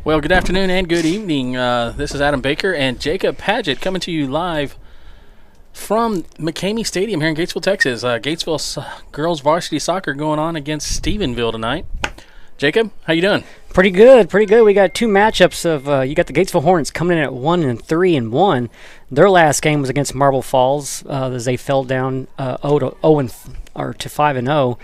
Well, good afternoon and good evening. This is Adam Baker and Jacob Padgett coming to you live from McCamey Stadium here in Gatesville, Texas. Gatesville girls varsity soccer going on against Stephenville tonight. Jacob, how you doing? Pretty good, pretty good. We got two matchups of you got the Gatesville Hornets coming in at 1-3-1. Their last game was against Marble Falls as they fell down 5-0.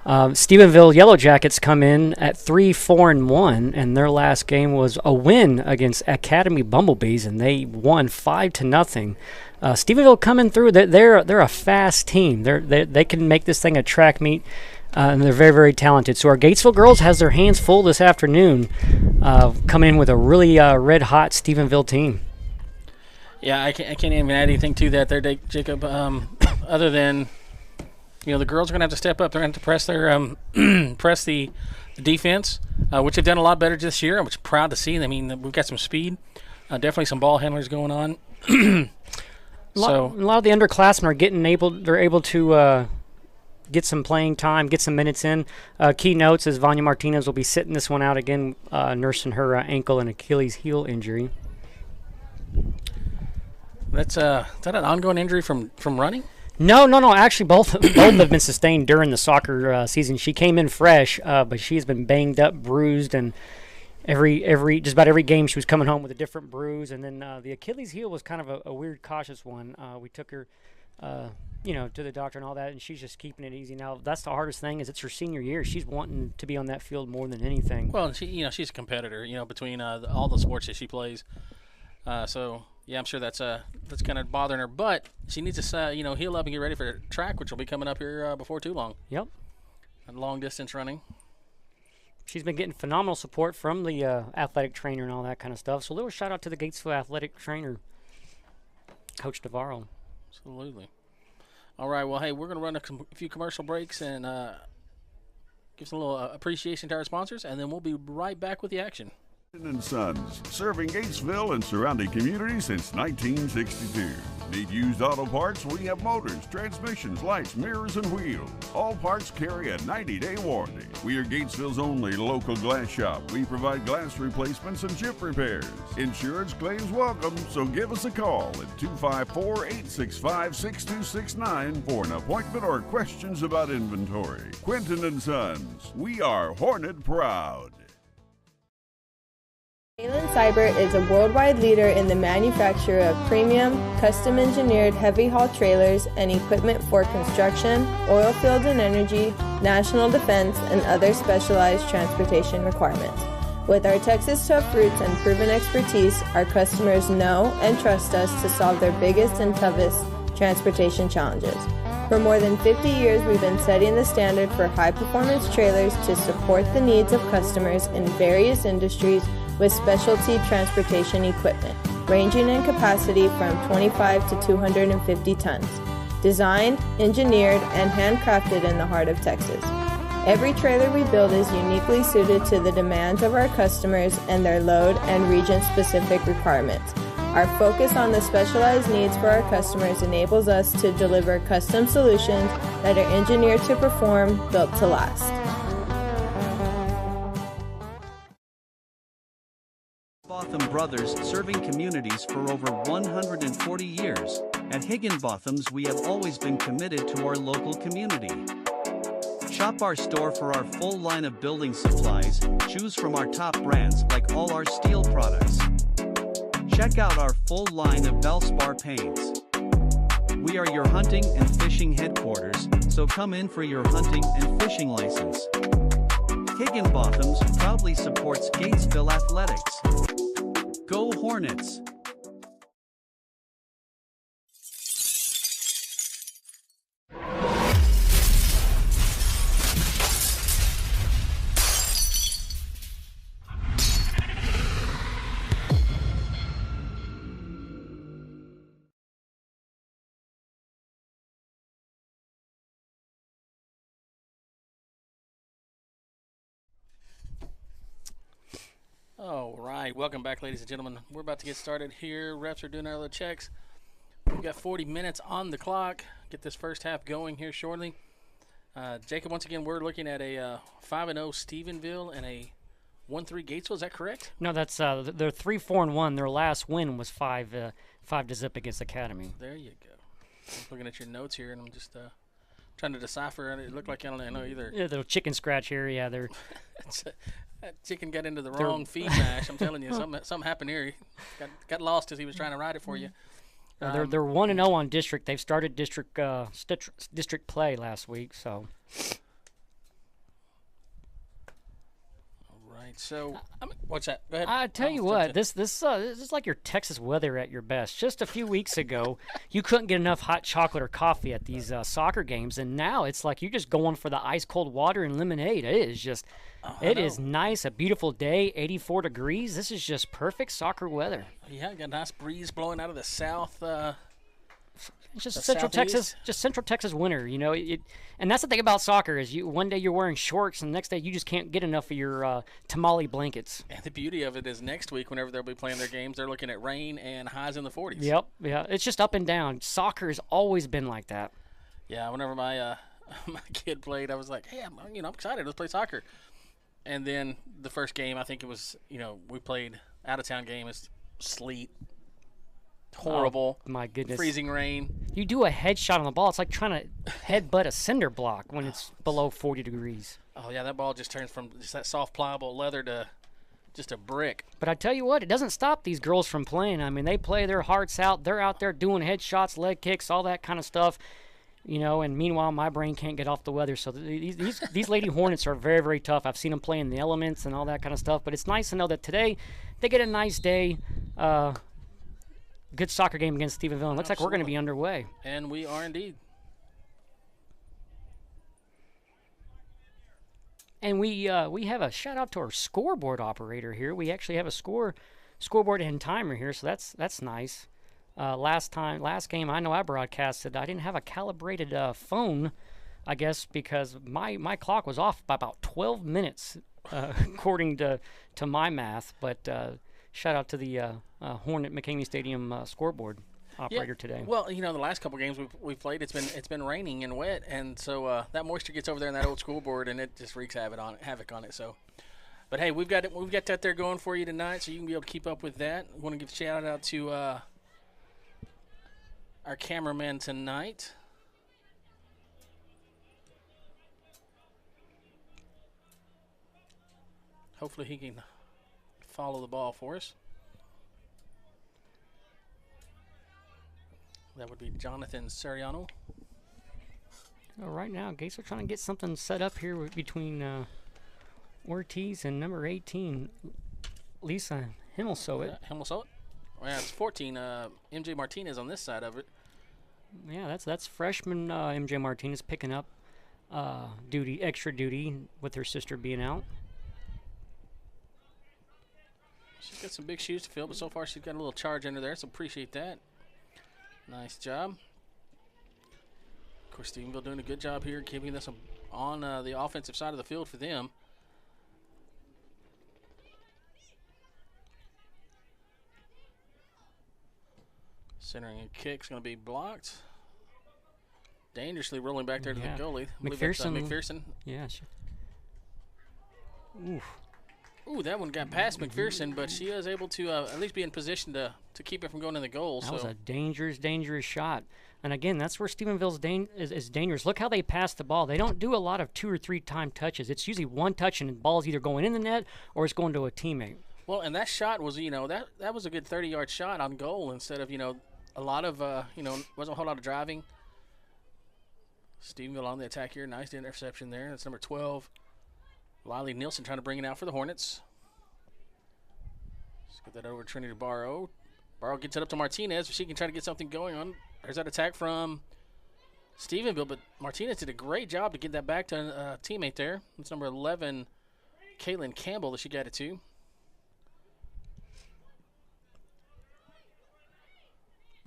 Stephenville Yellow Jackets come in at 3-4-1, and their last game was a win against Academy Bumblebees, and they won 5-0. Stephenville coming through. They're a fast team. They can make this thing a track meet, and they're very, very talented. So our Gatesville girls has their hands full this afternoon, coming in with a really red-hot Stephenville team. Yeah, I can't even add anything to that there, Jacob, other than, the girls are going to have to step up. They're going to have to press their press the defense, which have done a lot better this year. I'm proud to see. I mean, we've got some speed, definitely some ball handlers going on. A lot of the underclassmen are able to get some playing time, get some minutes in. Key notes is Vanya Martinez will be sitting this one out again, nursing her ankle and Achilles heel injury. Is that an ongoing injury from running? No. Actually, both have been sustained during the soccer season. She came in fresh, but she's been banged up, bruised, and just about every game she was coming home with a different bruise. And then the Achilles heel was kind of a weird, cautious one. We took her, to the doctor and all that, and she's just keeping it easy now. That's the hardest thing is it's her senior year. She's wanting to be on that field more than anything. Well, she's a competitor, between all the sports that she plays. Yeah, I'm sure that's kind of bothering her, but she needs to heal up and get ready for track, which will be coming up here before too long. Yep. And long distance running. She's been getting phenomenal support from the athletic trainer and all that kind of stuff. So a little shout out to the Gatesville athletic trainer, Coach Navarro. Absolutely. All right. Well, hey, we're going to run a few commercial breaks and give some little appreciation to our sponsors, and then we'll be right back with the action. And Sons, serving Gatesville and surrounding communities since 1962. Need used auto parts? We have motors, transmissions, lights, mirrors, and wheels. All parts carry a 90-day warranty. We are Gatesville's only local glass shop. We provide glass replacements and chip repairs. Insurance claims welcome, so give us a call at 254-865-6269 for an appointment or questions about inventory. Quinton and Sons, we are Hornet proud. Galen Seibert is a worldwide leader in the manufacture of premium, custom-engineered heavy-haul trailers and equipment for construction, oil fields and energy, national defense, and other specialized transportation requirements. With our Texas tough roots and proven expertise, our customers know and trust us to solve their biggest and toughest transportation challenges. For more than 50 years, we've been setting the standard for high-performance trailers to support the needs of customers in various industries with specialty transportation equipment, ranging in capacity from 25 to 250 tons. Designed, engineered, and handcrafted in the heart of Texas. Every trailer we build is uniquely suited to the demands of our customers and their load and region-specific requirements. Our focus on the specialized needs for our customers enables us to deliver custom solutions that are engineered to perform, built to last. Botham Brothers, serving communities for over 140 years. At Higginbotham's, we have always been committed to our local community. Shop our store for our full line of building supplies, choose from our top brands like all our steel products. Check out our full line of Valspar paints. We are your hunting and fishing headquarters, so come in for your hunting and fishing license. Higginbotham's proudly supports Gatesville Athletics. Go Hornets! All right, welcome back, ladies and gentlemen. We're about to get started here. Refs are doing our little checks. We've got 40 minutes on the clock. Get this first half going here shortly. Jacob, once again, we're looking at a 5-0 Stephenville and a 1-3 Gatesville. Is that correct? No, that's they're 3-4-1. Their last win was 5-0 against Academy. There you go. I'm looking at your notes here, and I'm just trying to decipher. And it looked like I don't know either. Yeah, little chicken scratch here. Yeah, they're. That chicken got into the wrong feed mash. I'm telling you, something happened here. He got lost as he was trying to write it for you. They're 1-0 on district. They've started district play last week, so. Right. So, what's that? Go ahead. I tell you what, this is like your Texas weather at your best. Just a few weeks ago, you couldn't get enough hot chocolate or coffee at these soccer games, and now it's like you're just going for the ice cold water and lemonade. It is just, it is nice, a beautiful day, 84 degrees. This is just perfect soccer weather. Yeah, got a nice breeze blowing out of the south. It's just Central Texas winter, you know. And that's the thing about soccer is one day you're wearing shorts, and the next day you just can't get enough of your tamale blankets. And the beauty of it is next week, whenever they'll be playing their games, they're looking at rain and highs in the 40s. Yep, yeah, it's just up and down. Soccer has always been like that. Yeah, whenever my my kid played, I was like, hey, I'm excited. Let's play soccer. And then the first game, I think it was, we played out of town game. It's sleet. Horrible. Oh, my goodness. Freezing rain. You do a headshot on the ball. It's like trying to headbutt a cinder block when it's below 40 degrees. Oh, yeah, that ball just turns from just that soft, pliable leather to just a brick. But I tell you what, it doesn't stop these girls from playing. I mean, they play their hearts out. They're out there doing headshots, leg kicks, all that kind of stuff. And meanwhile, my brain can't get off the weather. So these Lady Hornets are very, very tough. I've seen them play in the elements and all that kind of stuff. But it's nice to know that today they get a nice day. Good soccer game against Stephenville. And looks like we're going to be underway. And we are indeed. And we have a shout out to our scoreboard operator here. We actually have a scoreboard and timer here, so that's nice. Last game I know I broadcasted, I didn't have a calibrated phone, I guess, because my clock was off by about 12 minutes, according to my math. But shout out to the Hornet McCamey Stadium scoreboard operator today. Well, the last couple games we've played, it's been raining and wet, and so that moisture gets over there in that old scoreboard, and it just wreaks havoc on it. So, but hey, we've got that there going for you tonight, so you can be able to keep up with that. I want to give a shout out to our cameraman tonight. Hopefully he can follow the ball for us. That would be Jonathan Sariano. Well, right now, Gates are trying to get something set up here between Ortiz and number 18, Lisa Himmelsoet. Himmelsoet? Well, it's 14. MJ Martinez on this side of it. Yeah, that's freshman MJ Martinez picking up extra duty with her sister being out. She's got some big shoes to fill, but so far she's got a little charge under there, so appreciate that. Nice job. Of course, Stephenville doing a good job here, keeping this on the offensive side of the field for them. Centering a kick's going to be blocked. Dangerously rolling back there to the goalie. McPherson. Yeah. Oof. Ooh, that one got past McPherson, but she was able to at least be in position to keep it from going in the goal. That was a dangerous shot. And again, that's where Stephenville's is dangerous. Look how they pass the ball. They don't do a lot of 2 or 3 time touches. It's usually one touch and the ball's either going in the net or it's going to a teammate. Well, and that shot was, that was a good 30-yard shot on goal instead of, a lot of, wasn't a whole lot of driving. Stephenville on the attack here. Nice interception there. That's number 12. Liley Nielsen trying to bring it out for the Hornets. Let's get that over to Trinity Barrow. Barrow gets it up to Martinez. She can try to get something going on. There's that attack from Stephenville, but Martinez did a great job to get that back to a teammate there. It's number 11, Caitlin Campbell, that she got it to.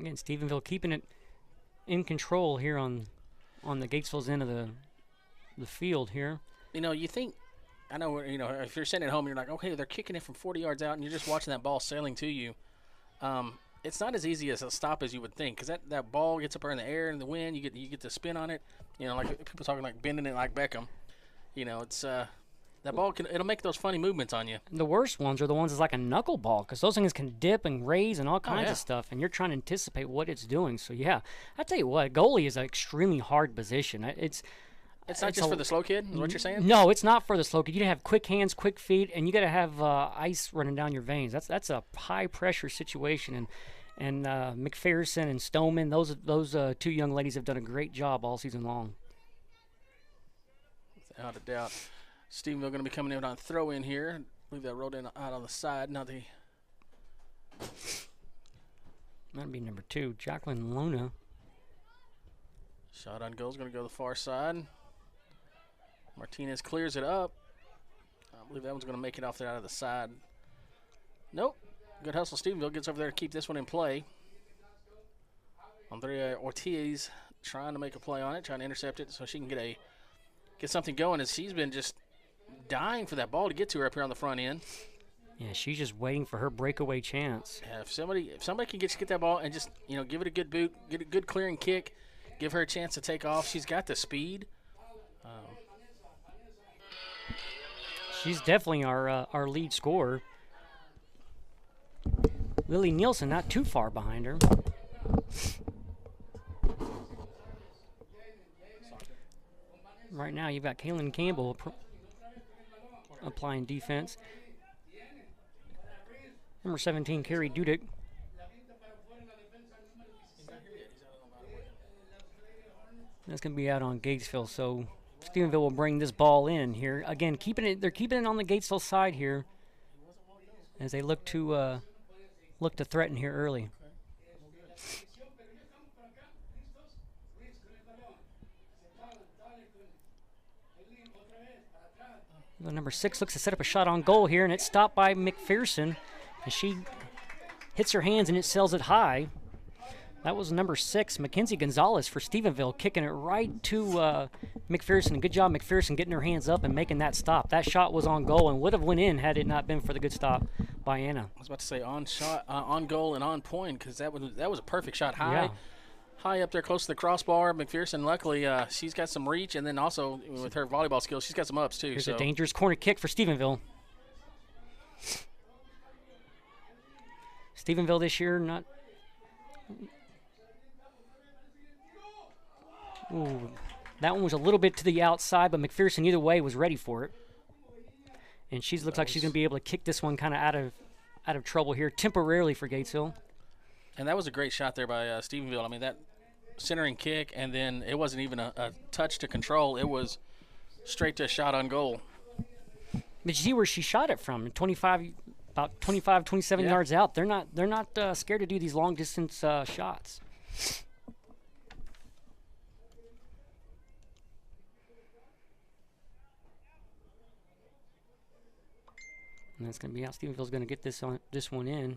Again, Stephenville keeping it in control here on the Gatesville's end of the field here. You think, I know, if you're sitting at home, you're like, okay, they're kicking it from 40 yards out, and you're just watching that ball sailing to you. It's not as easy as a stop as you would think, because that ball gets up there in the air and the wind. You get the spin on it. Like people talking like bending it like Beckham. It's that That ball it'll make those funny movements on you. The worst ones are the ones that's like a knuckleball, because those things can dip and raise and all kinds yeah. of stuff, and you're trying to anticipate what it's doing. So yeah, I tell you what, goalie is an extremely hard position. It's not just for the slow kid, is what you're saying? No, it's not for the slow kid. You gotta have quick hands, quick feet, and you gotta have ice running down your veins. That's a high pressure situation, and McPherson and Stoneman, those two young ladies have done a great job all season long. Without a doubt. Stephenville going to be coming in on throw in here. I believe that rolled in out on the side. Now That'd be number 2, Jacqueline Luna. Shot on goal is going to go to the far side. Martinez clears it up. I believe that one's going to make it off there out of the side. Nope. Good hustle. Stephenville gets over there to keep this one in play. Andrea Ortiz trying to make a play on it, trying to intercept it so she can get something going, as she's been just dying for that ball to get to her up here on the front end. Yeah, she's just waiting for her breakaway chance. Yeah, if somebody can get that ball and just give it a good boot, get a good clearing kick, give her a chance to take off. She's got the speed. She's definitely our lead scorer. Lily Nielsen not too far behind her. Right now you've got Kaylin Campbell applying defense. Number 17, Carrie Dudick. That's going to be out on Gatesville, so Stephenville will bring this ball in here. Again, they're keeping it on the Gatesville side here as they look to threaten here early. Well, number 6 looks to set up a shot on goal here, and it's stopped by McPherson. And she hits her hands and it sails it high. That was number 6, Mackenzie Gonzalez for Stephenville, kicking it right to McPherson. Good job, McPherson, getting her hands up and making that stop. That shot was on goal and would have went in had it not been for the good stop by Anna. I was about to say on goal and on point, because that was a perfect shot high up there close to the crossbar. McPherson, luckily, she's got some reach, and then also with her volleyball skills, she's got some ups too. Here's a dangerous corner kick for Stephenville. Stephenville this year not. Ooh, that one was a little bit to the outside, but McPherson either way was ready for it. And she looks like she's going to be able to kick this one kind of out of trouble here temporarily for Gatesville. And that was a great shot there by Stephenville. I mean, that centering kick, and then it wasn't even a touch to control. It was straight to a shot on goal. Did you see where she shot it from? About 25, 27 yards out. They're not scared to do these long distance shots. And that's going to be out. Stephenville's going to get this one in.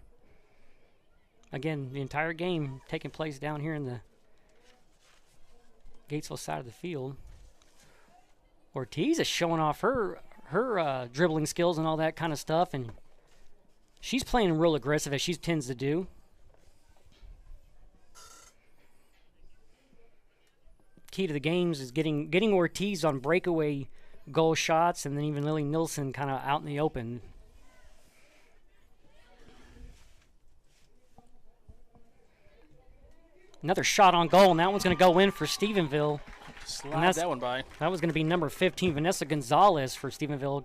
Again, the entire game taking place down here in the Gatesville side of the field. Ortiz is showing off her dribbling skills and all that kind of stuff, and she's playing real aggressive as she tends to do. Key to the games is getting Ortiz on breakaway goal shots, and then even Lily Nielsen kind of out in the open. Another shot on goal, and that one's going to go in for Stephenville. Slide that one by. That was going to be number 15, Vanessa Gonzalez for Stephenville,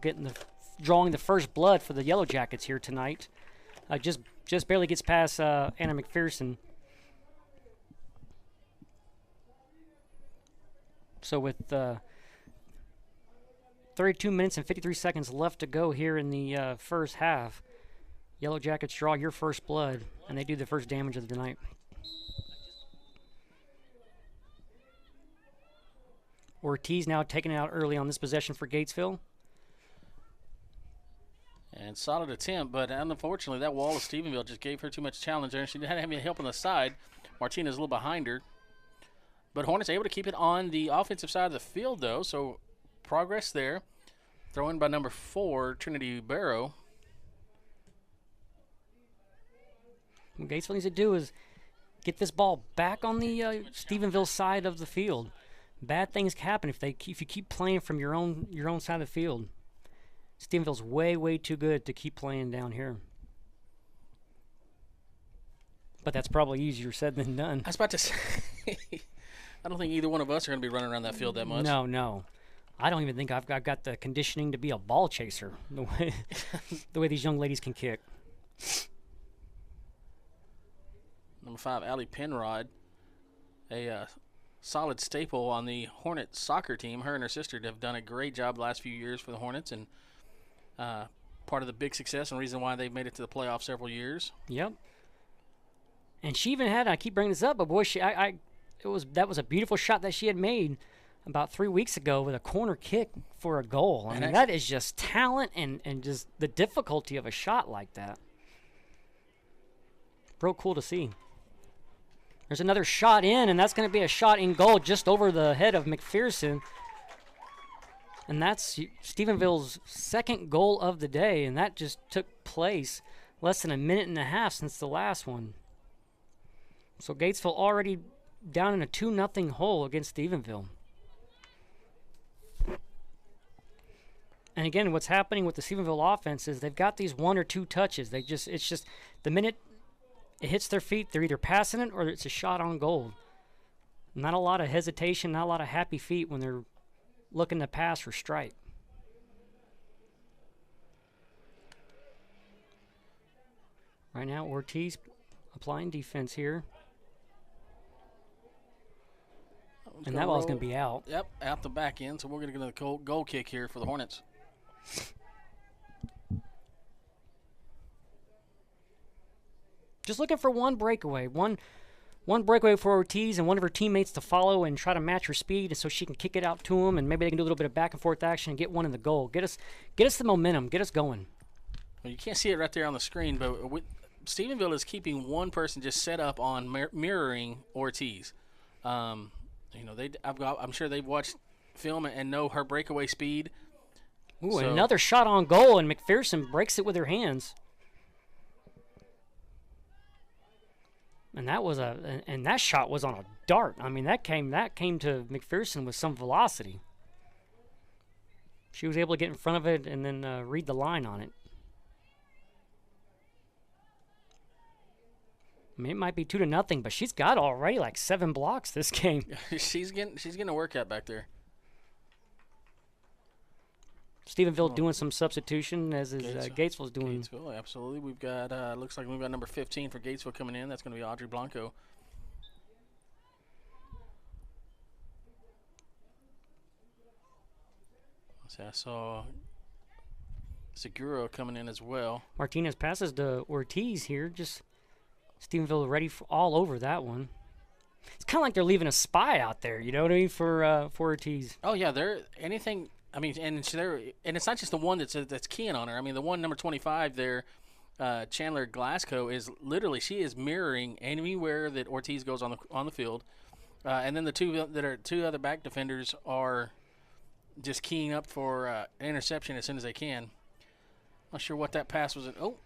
drawing the first blood for the Yellow Jackets here tonight. Just barely gets past Anna McPherson. So with 32 minutes and 53 seconds left to go here in the first half, Yellow Jackets draw your first blood, and they do the first damage of the night. Ortiz now taken out early on this possession for Gatesville. And solid attempt, but unfortunately that wall of Stephenville just gave her too much challenge there. She didn't have any help on the side. Martinez a little behind her. But Hornets able to keep it on the offensive side of the field, though, so progress there. Throw in by number 4, Trinity Barrow. What Gatesville needs to do is get this ball back on the Stephenville side of the field. Bad things happen if you keep playing from your own side of the field. Stephenville's way, way too good to keep playing down here. But that's probably easier said than done. I was about to say, I don't think either one of us are going to be running around that field that much. No. I don't even think I've got the conditioning to be a ball chaser, the way these young ladies can kick. Number 5, Allie Penrod, a solid staple on the Hornet soccer team. Her and her sister have done a great job the last few years for the Hornets, and part of the big success and reason why they've made it to the playoffs several years. Yep. And she even had, I keep bringing this up, but boy, that was a beautiful shot that she had made about 3 weeks ago with a corner kick for a goal. I mean, that is just talent and just the difficulty of a shot like that. Real cool to see. There's another shot in, and that's going to be a shot in goal just over the head of McPherson. And that's Stephenville's second goal of the day, and that just took place less than a minute and a half since the last one. So Gatesville already down in a 2-0 hole against Stephenville. And again, what's happening with the Stephenville offense is they've got these 1 or 2 touches. It's just the minute it hits their feet, they're either passing it or it's a shot on goal. Not a lot of hesitation, not a lot of happy feet when they're looking to pass or strike. Right now, Ortiz applying defense here. And that ball's going to be out. Yep, out the back end. So we're going to get a goal kick here for the Hornets. Just looking for one breakaway. One breakaway for Ortiz and one of her teammates to follow and try to match her speed so she can kick it out to him, and maybe they can do a little bit of back and forth action and get one in the goal. Get us the momentum. Get us going. Well, you can't see it right there on the screen, but Stephenville is keeping one person just set up on mirroring Ortiz. I'm sure they've watched film and know her breakaway speed. Ooh, so, another shot on goal, and McPherson breaks it with her hands. And that shot was on a dart. I mean, that came to McPherson with some velocity. She was able to get in front of it and then read the line on it. I mean, it might be 2-0, but she's got already like 7 blocks this game. she's getting a workout back there. Stephenville doing some substitution as is Gatesville's doing. Gatesville, absolutely. We've got looks like we've got number 15 for Gatesville coming in. That's going to be Audrey Blanco. So I saw Seguro coming in as well. Martinez passes to Ortiz here. Just Stephenville ready for all over that one. It's kind of like they're leaving a spy out there. You know what I mean for Ortiz. Oh yeah, they're anything. I mean, and it's not just the one that's keying on her. I mean, the one number 25 there, Chandler Glasgow, she is mirroring anywhere that Ortiz goes on the field, and then the two other back defenders are just keying up for an interception as soon as they can. Not sure what that pass was. Oh,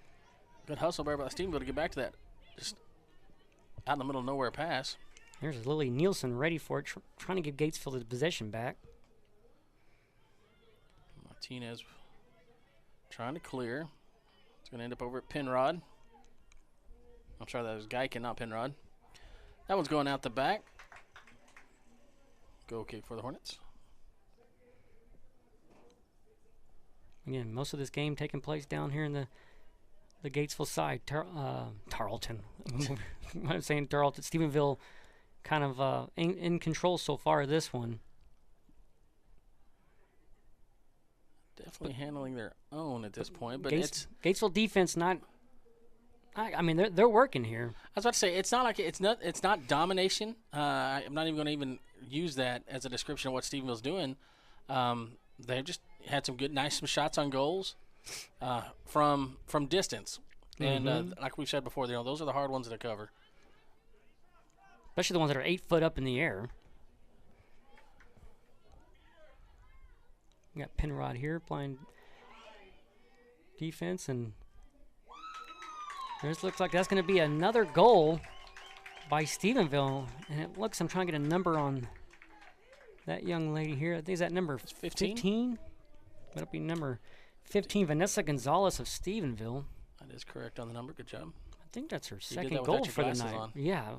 good hustle by Stephenville to get back to that. Just out in the middle of nowhere pass. There's Lily Nielsen ready for it, trying to give Gatesville the possession back. Martinez trying to clear. It's going to end up over at Penrod. I'm sorry, that was Geiken, not Penrod. That one's going out the back. Goal kick for the Hornets. Again, most of this game taking place down here in the Gatesville side. Tarleton. I'm saying Tarleton. Stephenville kind of in control so far of this one. Definitely handling their own at this point, but Gatesville defense not. I mean, they're working here. I was about to say it's not domination. I'm not even going to even use that as a description of what Stephenville's doing. They've just had some nice shots on goals from distance, and like we've said before, those are the hard ones to cover, especially the ones that are 8 foot up in the air. We got Penrod here playing defense, and this looks like that's going to be another goal by Stephenville. And it looks, I'm trying to get a number on that young lady here. I think is that number 15? That'll be number 15, Vanessa Gonzalez of Stephenville. That is correct on the number. Good job. I think that's her did second that goal without your for the glasses night. on. Yeah.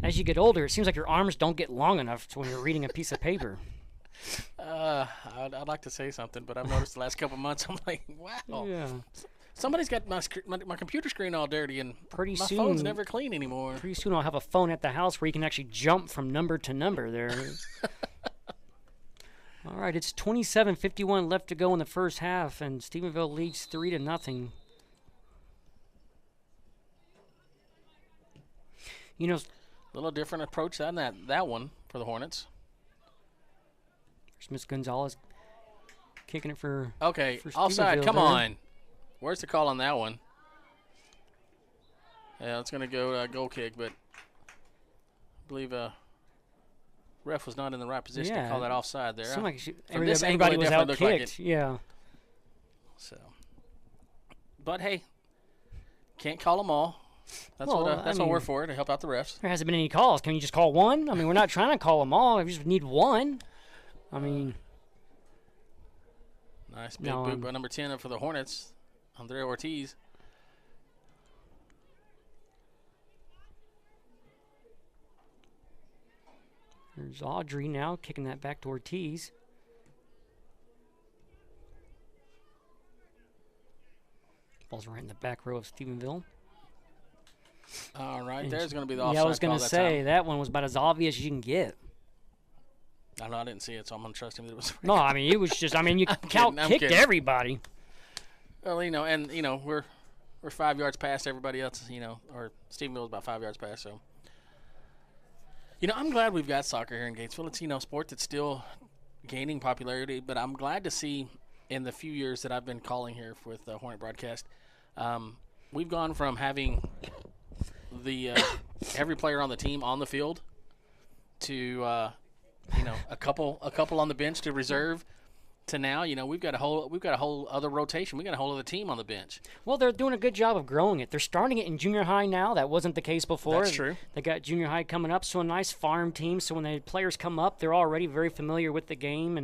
As you get older, it seems like your arms don't get long enough when you're reading a piece of paper. I'd like to say something, but I've noticed the last couple of months, I'm like, wow. Yeah. Somebody's got my computer screen all dirty, and Pretty my soon, phone's never clean anymore. Pretty soon I'll have a phone at the house where you can actually jump from number to number there. All right, it's 27:51 left to go in the first half, and Stephenville leads 3-0. You know, A little different approach than that one for the Hornets. Miss Gonzalez kicking it for Okay, for offside, Stephenville come there. on. Where's the call on that one? Yeah, it's going to go goal kick, but I believe ref was not in the right position to call that offside there. Seemed like From this angle, everybody it was definitely out looked like kicked. it. Yeah. So, but hey, can't call them all. That's what we're for, to help out the refs. There hasn't been any calls. Can you just call one? I mean, we're not trying to call them all. We just need one. I mean, Nice big boot by number 10 for the Hornets, Andrea Ortiz. there's Audrey now kicking that back to Ortiz. Ball's right in the back row of Stephenville. All right, there's going to be the offside Yeah, I was going call to that say, time. that one was about as obvious as you can get. I didn't see it, so I'm going to trust him that it was. No, I mean, it was just, I mean, you I'm kicked kidding. everybody. Well, we're 5 yards past everybody else, or Stephenville is about 5 yards past, so. I'm glad we've got soccer here in Gatesville. It's, a sport that's still gaining popularity, but I'm glad to see in the few years that I've been calling here with Hornet Broadcast, we've gone from having the every player on the team on the field to a couple on the bench to reserve to now we've got a whole other rotation. We got a whole other team on the bench. Well, they're doing a good job of growing it. They're starting it in junior high now. That wasn't the case before. That's true. They got junior high coming up, so a nice farm team. So when the players come up, they're already very familiar with the game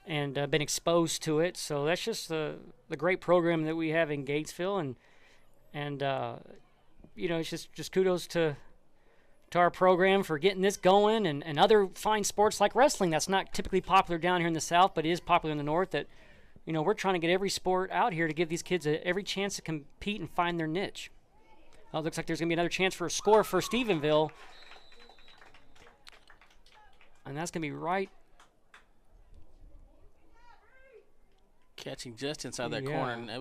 and been exposed to it. So that's just the great program that we have in Gatesville, and it's just kudos to our program for getting this going, and other fine sports like wrestling that's not typically popular down here in the South, but is popular in the North. That we're trying to get every sport out here to give these kids every chance to compete and find their niche. Oh, it looks like there's going to be another chance for a score for Stephenville, and that's going to be right. Catching just inside that corner, and that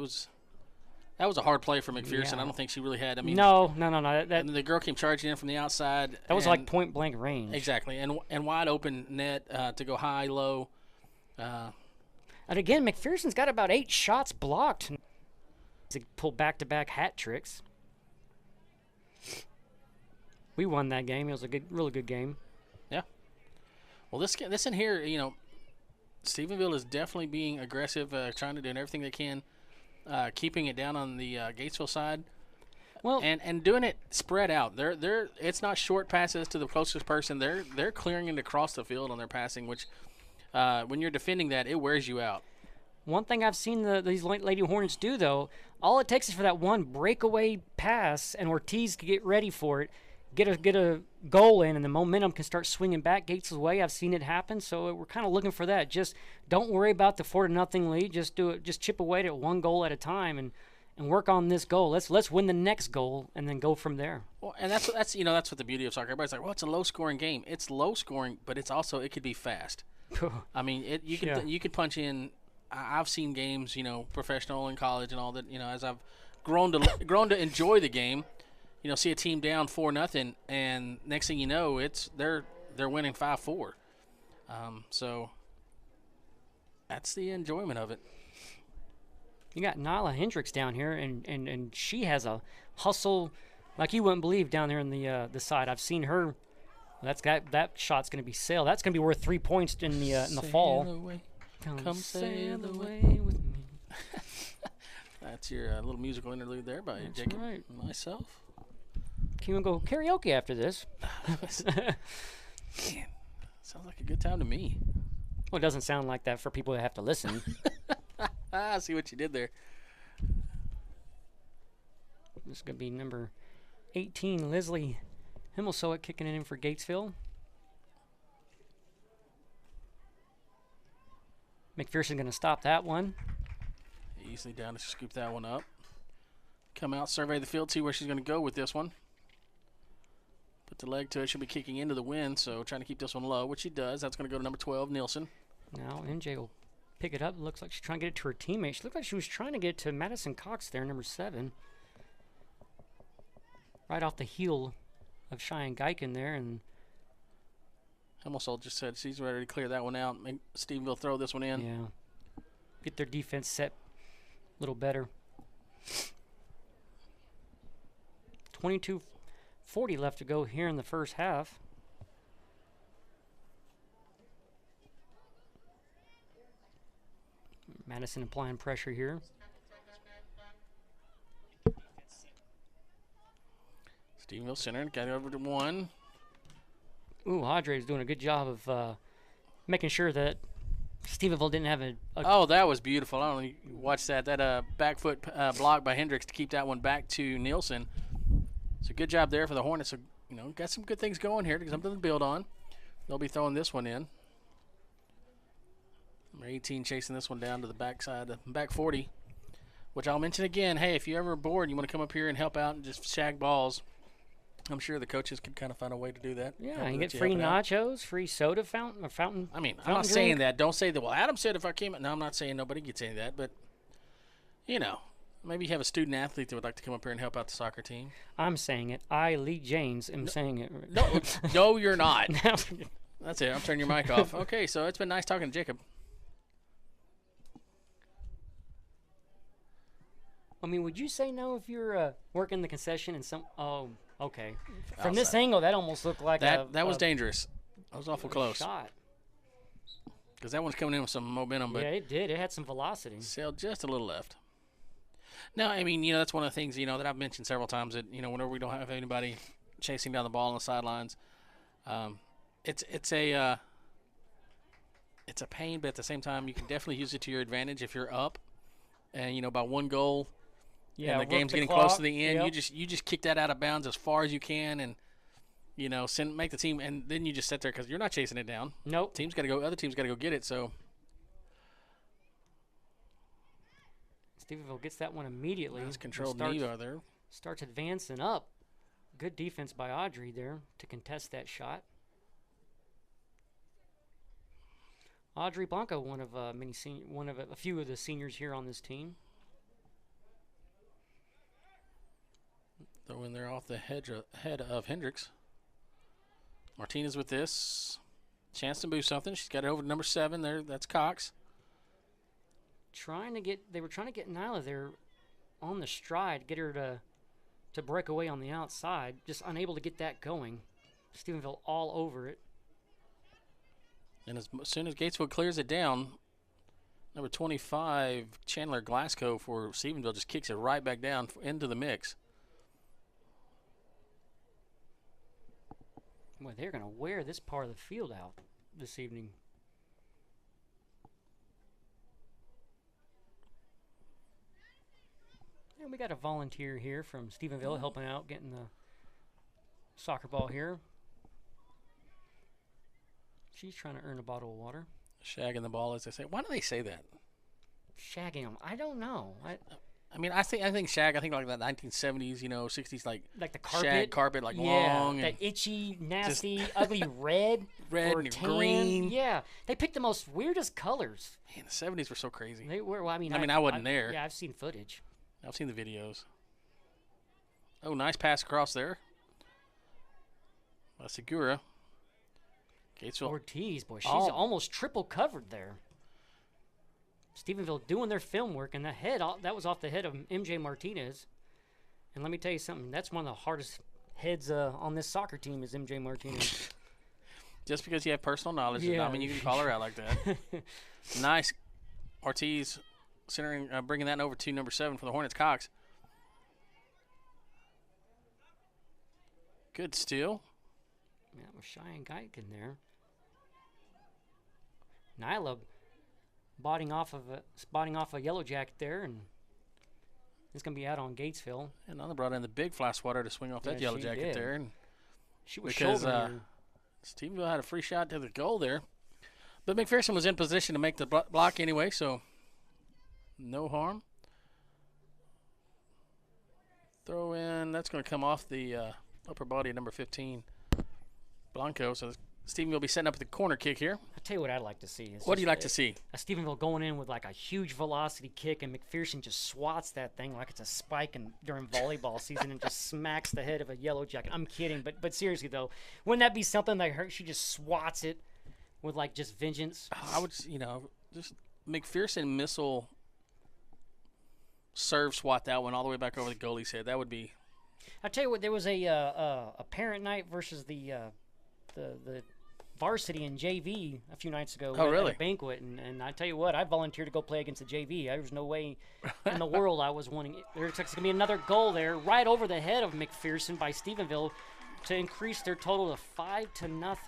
was a hard play for McPherson. Yeah. I don't think she really had. I mean, No. and the girl came charging in from the outside. That was like point blank range. Exactly, and wide open net to go high, low. And again, McPherson's got about 8 shots blocked to pull back-to-back hat tricks. We won that game. It was a really good game. Yeah. Well, this in here, Stephenville is definitely being aggressive, trying to do everything they can, keeping it down on the Gatesville side. Well, and doing it spread out. It's not short passes to the closest person. They're clearing it across the field on their passing, which when you're defending that, it wears you out. one thing I've seen these Lady Hornets do, though, all it takes is for that one breakaway pass, and Ortiz can get ready for it, get a goal in, and the momentum can start swinging back Gates' way. I've seen it happen, so we're kind of looking for that. Just don't worry about the 4-0 lead. Just do it. Just chip away at it one goal at a time, and work on this goal. Let's win the next goal, and then go from there. Well, and that's what the beauty of soccer. Everybody's like, well, it's a low scoring game. It's low scoring, but it's also it could be fast. I mean, you could punch in. I've seen games, professional in college and all that. As I've grown to enjoy the game. See a team down 4-0, and next thing you know, they're winning 5-4. So that's the enjoyment of it. You got Nyla Hendricks down here, and she has a hustle like you wouldn't believe down there in the side. I've seen her. That shot's going to be sail. That's going to be worth 3 points in the fall. Away. Come sail away with me. That's your little musical interlude there by That's Jacob right. and myself. Can we go karaoke after this? Man, sounds like a good time to me. Well, it doesn't sound like that for people that have to listen. I see what you did there. This is going to be number 18, Leslie Himmelsoet, kicking it in for Gatesville. McPherson going to stop that one. Easily down to scoop that one up. Come out, survey the field, see where she's going to go with this one. Put the leg to it. She'll be kicking into the wind, so trying to keep this one low, which she does. That's going to go to number 12, Nielsen. Now MJ will pick it up. Looks like she's trying to get it to her teammate. She looked like she was trying to get it to Madison Cox there, number 7. Right off the heel of Cheyenne Geiken there, and Himmelsold just said she's ready to clear that one out. Make Stephenville throw this one in. yeah, get their defense set a little better. 22:40 left to go here in the first half. Madison applying pressure here. Stephenville center got it over to 1. Ooh, Audrey's doing a good job of making sure that Stephenville didn't have a Oh, that was beautiful. I don't know if you watched that. That back foot block by Hendricks to keep that one back to Nielsen. So good job there for the Hornets. So, got some good things going here. Something to build on. They'll be throwing this one in. Number 18 chasing this one down to the backside, back 40. Which I'll mention again, hey, if you're ever bored and you want to come up here and help out and just shag balls, I'm sure the coaches could kind of find a way to do that. yeah. You get free nachos, free soda fountain. I mean, I'm fountain not saying drink. that. Don't say that. Well, Adam said if I came. No, I'm not saying nobody gets any of that. But maybe you have a student athlete that would like to come up here and help out the soccer team. I'm saying it. I, Lee James, am saying it. No, no, you're not. Now- That's it. I'm turning your mic off. Okay, so it's been nice talking to Jacob. I mean, would you say no if you're working the concession and some? Oh, okay. From this Outside. angle, that almost looked like That was a dangerous. That was awful close. shot. Because that one's coming in with some momentum, but Yeah, it did. It had some velocity. sailed just a little left. No, I mean, that's one of the things, that I've mentioned several times that, whenever we don't have anybody chasing down the ball on the sidelines, it's a pain, but at the same time, you can definitely use it to your advantage if you're up. And, by one goal, Yeah, and the work game's the getting clock. close to the end, Yep. you just kick that out of bounds as far as you can and, make the team, and then you just sit there because you're not chasing it down. Nope. Other team's got to go get it, so. Stephenville gets that one immediately. Nice controlled Starts- knee there. Starts advancing up. Good defense by Audrey there to contest that shot. Audrey Blanco, one of a few of the seniors here on this team. Throw in there off the head of Hendricks. Martinez with this. Chance to move something. She's got it over to number 7 there. That's Cox. They were trying to get Nyla there on the stride, get her to break away on the outside. Just unable to get that going. Stephenville all over it. And as soon as Gatesville clears it down, number 25, Chandler Glasgow for Stephenville, just kicks it right back down into the mix. Boy, they're going to wear this part of the field out this evening. And we got a volunteer here from Stephenville helping out, getting the soccer ball here. She's trying to earn a bottle of water. Shagging the ball, as they say. Why do they say that? Shagging them. I don't know. I mean, I think shag. I think like that 1970s, 60s, like the carpet. shag carpet, like Yeah, long that and itchy, nasty, ugly red red or and tan. green. Yeah, they picked the most weirdest colors. Man, the 70s were so crazy. They were. Well, I wasn't there. Yeah, I've seen footage. I've seen the videos. Oh, nice pass across there. Segura. Gatesville. Ortiz, boy, she's Oh. almost triple covered there. Stephenville doing their film work, and that was off the head of MJ Martinez. And let me tell you something, that's one of the hardest heads on this soccer team is MJ Martinez. Just because you have personal knowledge does Yeah. not mean you can call her out like that. Nice. Ortiz centering, bringing that over to number 7 for the Hornets, Cox. Good steal. Yeah, with Cheyenne Geiken there. Nyla spotting off a Yellow Jacket there, and it's going to be out on Gatesville. And they brought in the big fly swatter to swing off that Yellow Jacket did. there. And She was because shouldering her. Stephenville had a free shot to the goal there. But McPherson was in position to make the block anyway, so no harm. Throw in, that's going to come off the upper body of number 15, Blanco. So Stephenville will be setting up the corner kick here. I'll tell you what I'd like to see. What do you like to see? A Stephenville going in with like a huge velocity kick, and McPherson just swats that thing like it's a spike during volleyball season and just smacks the head of a Yellow Jacket. I'm kidding, but seriously though, wouldn't that be something that she just swats it with like just vengeance? I would, just McPherson missile serve swat that one all the way back over the goalie's head. That would be. I tell you what, there was a parent night versus the varsity and JV a few nights ago really? at a banquet, and I tell you what, I volunteered to go play against the JV. There was no way in the world I was wanting it. There's going to be another goal there right over the head of McPherson by Stephenville to increase their total to 5-0.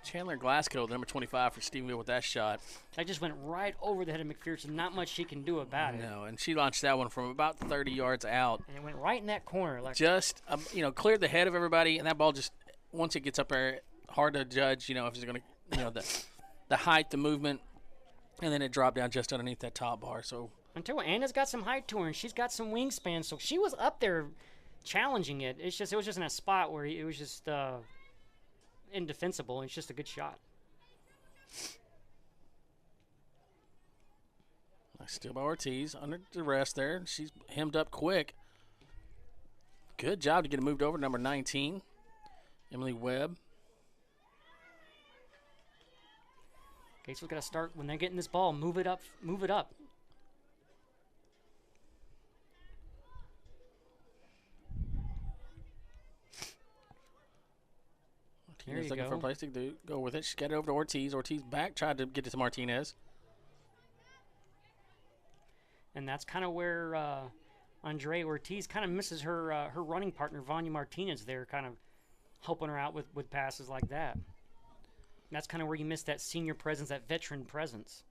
Chandler Glasgow, number 25 for Stephenville with that shot. That just went right over the head of McPherson. Not much she can do about it. No, and she launched that one from about 30 yards out. And it went right in that corner. Like just, cleared the head of everybody, and that ball just, once it gets up there, hard to judge, if it's going to, the height, the movement, and then it dropped down just underneath that top bar. So I tell you what, Anna's got some height to her, and she's got some wingspan, so she was up there challenging it. It was just in a spot where it was just indefensible. It's just a good shot. Nice steal by Ortiz under duress there. She's hemmed up quick. Good job to get it moved over to number 19, Emily Webb. Gatesville's got to start when they're getting this ball. Move it up. Move it up. Martinez looking for a place to go with it. She got it over to Ortiz. Ortiz back, tried to get it to Martinez. And that's kind of where Andre Ortiz kind of misses her her running partner, Vanya Martinez, there, kind of helping her out with passes like that. And that's kind of where you miss that senior presence, that veteran presence.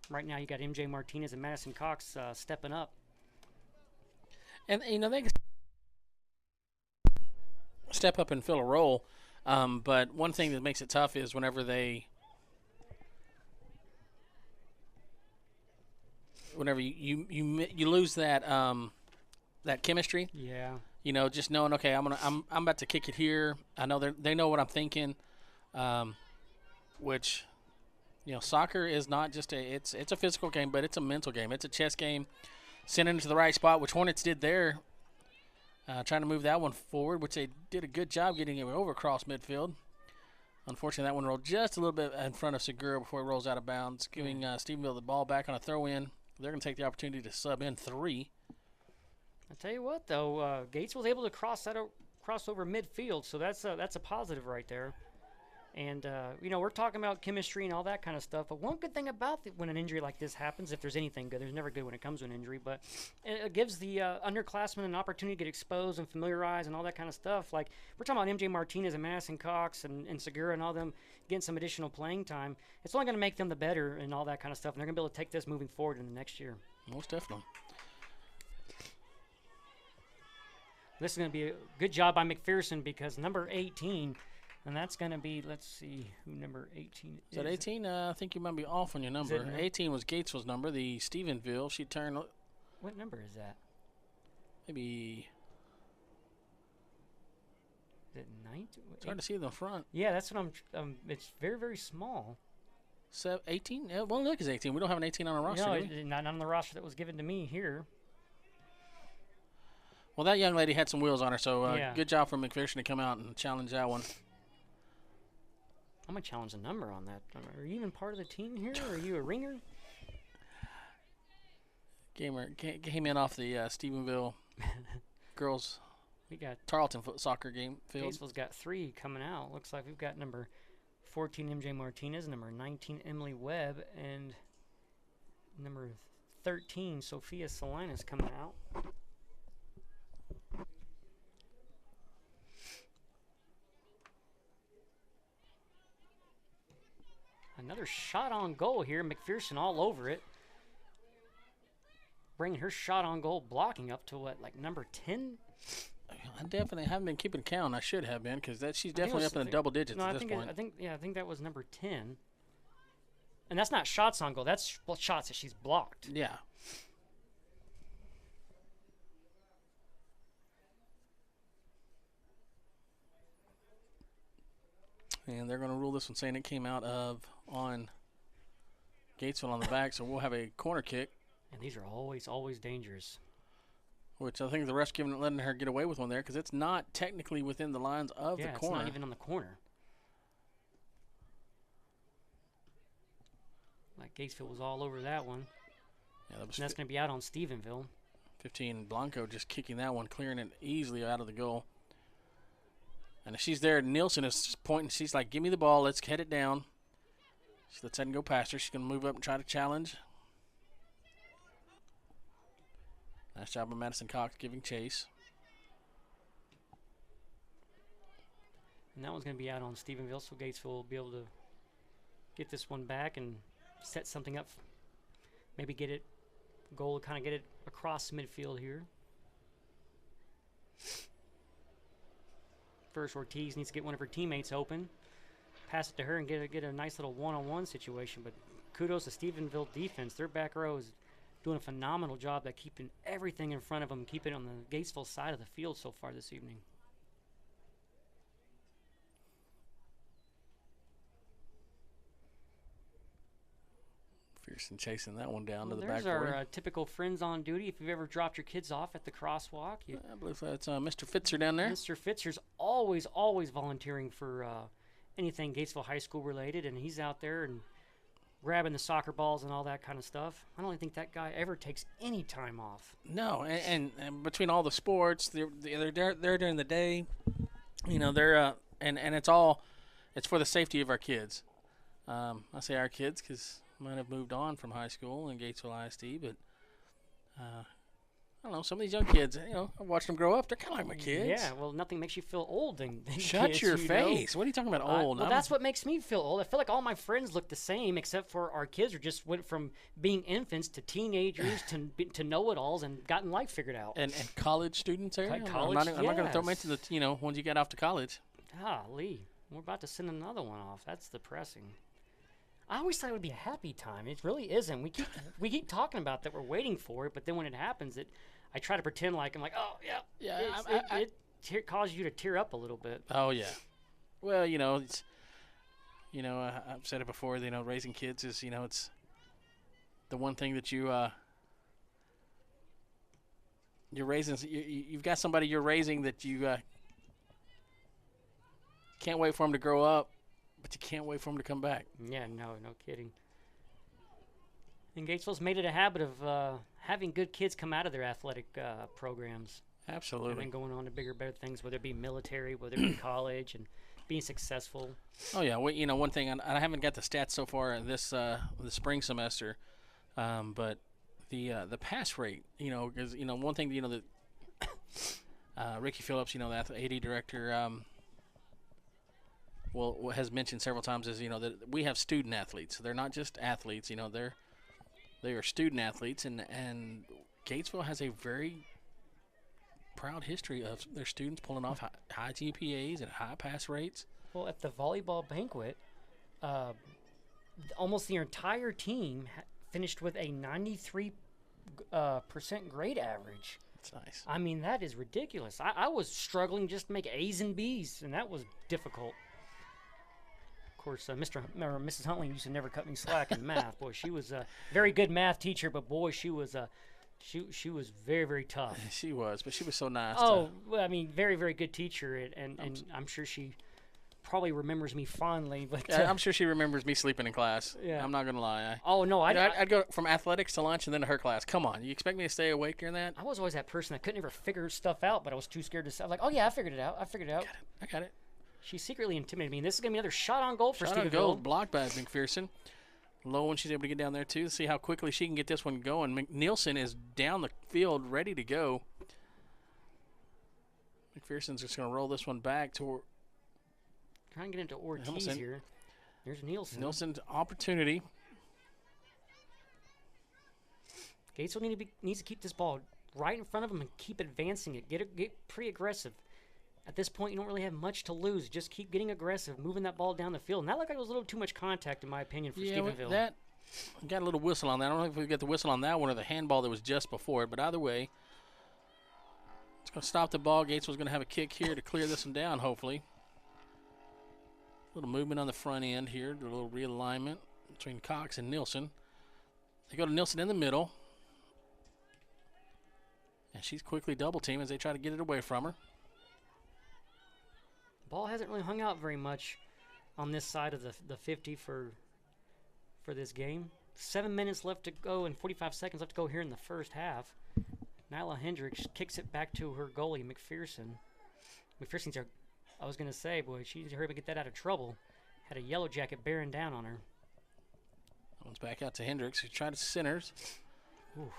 Right now you got MJ Martinez and Madison Cox stepping up. And, they step up and fill a role. But one thing that makes it tough is whenever you lose that that chemistry. Yeah. Just knowing, okay, I'm about to kick it here. I know they know what I'm thinking. Which, soccer is not just it's a physical game, but it's a mental game. It's a chess game. Sending it to the right spot, which Hornets did there. Trying to move that one forward, which they did a good job getting it over across midfield. Unfortunately, that one rolled just a little bit in front of Segura before it rolls out of bounds, giving Stephenville the ball back on a throw-in. They're going to take the opportunity to sub in 3. I'll tell you what, though, Gates was able to cross over midfield, so that's a positive right there. And, we're talking about chemistry and all that kind of stuff. But one good thing about when an injury like this happens, if there's anything good, there's never good when it comes to an injury, but it gives the underclassmen an opportunity to get exposed and familiarized and all that kind of stuff. Like, we're talking about MJ Martinez and Madison Cox and Segura and all them getting some additional playing time. It's only going to make them the better and all that kind of stuff, and they're going to be able to take this moving forward in the next year. Most definitely. This is going to be a good job by McPherson because number 18... And that's going to be, let's see, who number 18 is. Is that 18? I think you might be off on your number. 18 was Gatesville's number, the Stephenville. She turned. What number is that? Maybe. Is it 19? It's hard to see the front. Yeah, that's what it's very, very small. 18? Yeah, well, look, it's 18. We don't have an 18 on our roster, do we? Not on the roster that was given to me here. Well, that young lady had some wheels on her, so yeah. Good job from McPherson to come out and challenge that one. I'm going to challenge the number on that. Are you even part of the team here, or are you a ringer? Came in off the Stephenville girls we got Tarleton soccer game field. Gatesville's got 3 coming out. Looks like we've got number 14, MJ Martinez, number 19, Emily Webb, and number 13, Sophia Salinas coming out. Another shot on goal here. McPherson all over it. Bringing her shot on goal blocking up to what, like number 10? I definitely haven't been keeping count. I should have been because she's definitely up in the double digits at this point. I think that was number 10. And that's not shots on goal. That's shots that she's blocked. Yeah. And they're going to rule this one saying it came out on Gatesville on the back, so we'll have a corner kick. And these are always dangerous. Which I think the ref's letting her get away with one there because it's not technically within the lines of the corner. Yeah, it's not even on the corner. Like Gatesville was all over that one. Yeah, that's going to be out on Stephenville. 15, Blanco just kicking that one, clearing it easily out of the goal. And if she's there, Nielsen is pointing. She's like, give me the ball. Let's head it down. She lets that go past her. She's going to move up and try to challenge. Nice job of Madison Cox giving chase. And that one's going to be out on Stephenville, so Gatesville will be able to get this one back and set something up. Maybe get it, goal to kind of get it across midfield here. First, Ortiz needs to get one of her teammates open. Pass it to her and get a nice little one-on-one situation. But kudos to Stephenville defense. Their back row is doing a phenomenal job at keeping everything in front of them, keeping it on the Gatesville side of the field so far this evening. Pearson chasing that one down to the there's backboard. There's our typical friends on duty. If you've ever dropped your kids off at the crosswalk. I believe that's Mr. Fitzer down there. Mr. Fitzer's always volunteering for anything Gatesville High School related, and he's out there and grabbing the soccer balls and all that kind of stuff. I don't think that guy ever takes any time off. No, and between all the sports, they're there during the day. You know, they're and it's for the safety of our kids. I say our kids because might have moved on from high school in Gatesville ISD, but I don't know, some of these young kids, you know, I watched them grow up. They're kind of like my kids. Yeah, well, nothing makes you feel old than Shut kids, your face. Know? What are you talking about, old? Well, that's what makes me feel old. I feel like all my friends look the same, except for our kids are just went from being infants to teenagers to know-it-alls and gotten life figured out. And college students there? College, I'm not going to throw them into the, ones you get off to college. Lee, we're about to send another one off. That's depressing. I always thought it would be a happy time. It really isn't. We keep talking about that. We're waiting for it, but then when it happens, I try to pretend like I'm like, oh yeah. It causes you to tear up a little bit. Oh yeah. Well, it's I've said it before. Raising kids is it's the one thing that you're raising. You've got somebody you're raising that you can't wait for them to grow up. But you can't wait for them to come back. Yeah, no kidding. And Gatesville's made it a habit of having good kids come out of their athletic programs. Absolutely. And then going on to bigger, better things, whether it be military, whether it be college, and being successful. Oh, yeah. Well, one thing, I haven't got the stats so far this the spring semester, but the pass rate, because, one thing, that Ricky Phillips, the AD director, has mentioned several times is, that we have student athletes. They're not just athletes, they are student athletes, and Gatesville has a very proud history of their students pulling off high GPAs and high pass rates. Well, at the volleyball banquet, almost the entire team finished with a 93% grade average. That's nice. I mean, that is ridiculous. I was struggling just to make A's and B's, and that was difficult. Of course, Mrs. Huntley used to never cut me slack in math. Boy, she was a very good math teacher, but boy, she was she was very, very tough. She was, but she was so nice. Well, I mean, very, very good teacher, and I'm sure she probably remembers me fondly. But I'm sure she remembers me sleeping in class. Yeah, I'm not gonna lie. I'd go from athletics to lunch and then to her class. Come on, you expect me to stay awake during that? I was always that person that couldn't ever figure stuff out, but I was too scared to say. I was like, oh yeah, I figured it out. I got it. She secretly intimidated me, and this is going to be another shot on goal for Stephenville. Shot on goal, blocked by McPherson. Low when she's able to get down there, too. See how quickly she can get this one going. Nielsen is down the field, ready to go. McPherson's just going to roll this one back to trying to get into Ortiz here. There's Nielsen. Nielsen's opportunity. Gatesville needs to keep this ball right in front of him and keep advancing it. Get pretty aggressive. At this point, you don't really have much to lose. Just keep getting aggressive, moving that ball down the field. And that looked like it was a little too much contact, in my opinion, for Stephenville. That got a little whistle on that. I don't know if we get the whistle on that one or the handball that was just before it, but either way, it's going to stop the ball. Gatesville's going to have a kick here to clear this one down, hopefully. A little movement on the front end here, a little realignment between Cox and Nielsen. They go to Nielsen in the middle. And she's quickly double-teamed as they try to get it away from her. Ball hasn't really hung out very much on this side of the 50 for this game. 7 minutes left to go and 45 seconds left to go here in the first half. Nyla Hendricks kicks it back to her goalie, McPherson. McPherson's her, I was going to say, boy, she hurried to get that out of trouble. Had a yellow jacket bearing down on her. That one's back out to Hendricks, who tried to centers.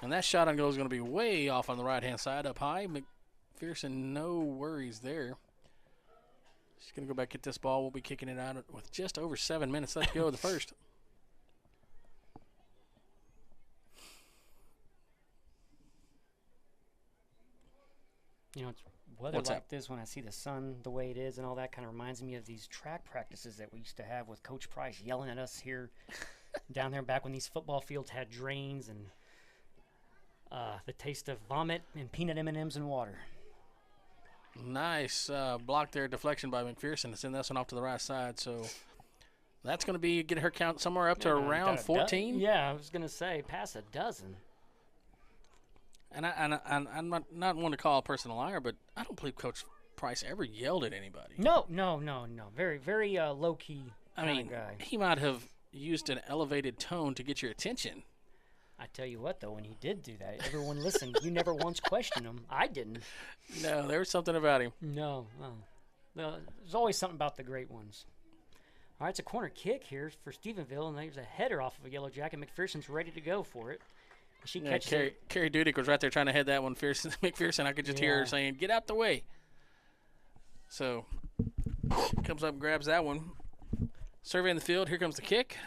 And that shot on goal is going to be way off on the right-hand side, up high. McPherson, no worries there. She's going to go back get this ball. We'll be kicking it out with just over 7 minutes left to go in the first. You know, it's weather like this, when I see the sun the way it is and all that, kind of reminds me of these track practices that we used to have with Coach Price yelling at us here down there back when these football fields had drains and the taste of vomit and peanut M&Ms and water. Nice block there, deflection by McPherson to send this one off to the right side. So that's going to be get her count somewhere up to around 14. Yeah, I was going to say past a dozen. And I'm not one to call a person a liar, but I don't believe Coach Price ever yelled at anybody. No. Very, very low-key guy. He might have used an elevated tone to get your attention. I tell you what, though, when he did do that, everyone listened. You never once questioned him. I didn't. No, there was something about him. No. There's always something about the great ones. All right, it's a corner kick here for Stephenville, and there's a header off of a yellow jacket. McPherson's ready to go for it. She catches it. Carrie Dudick was right there trying to head that one. McPherson, I could just hear her saying, "Get out the way." So comes up and grabs that one. Surveying the field. Here comes the kick.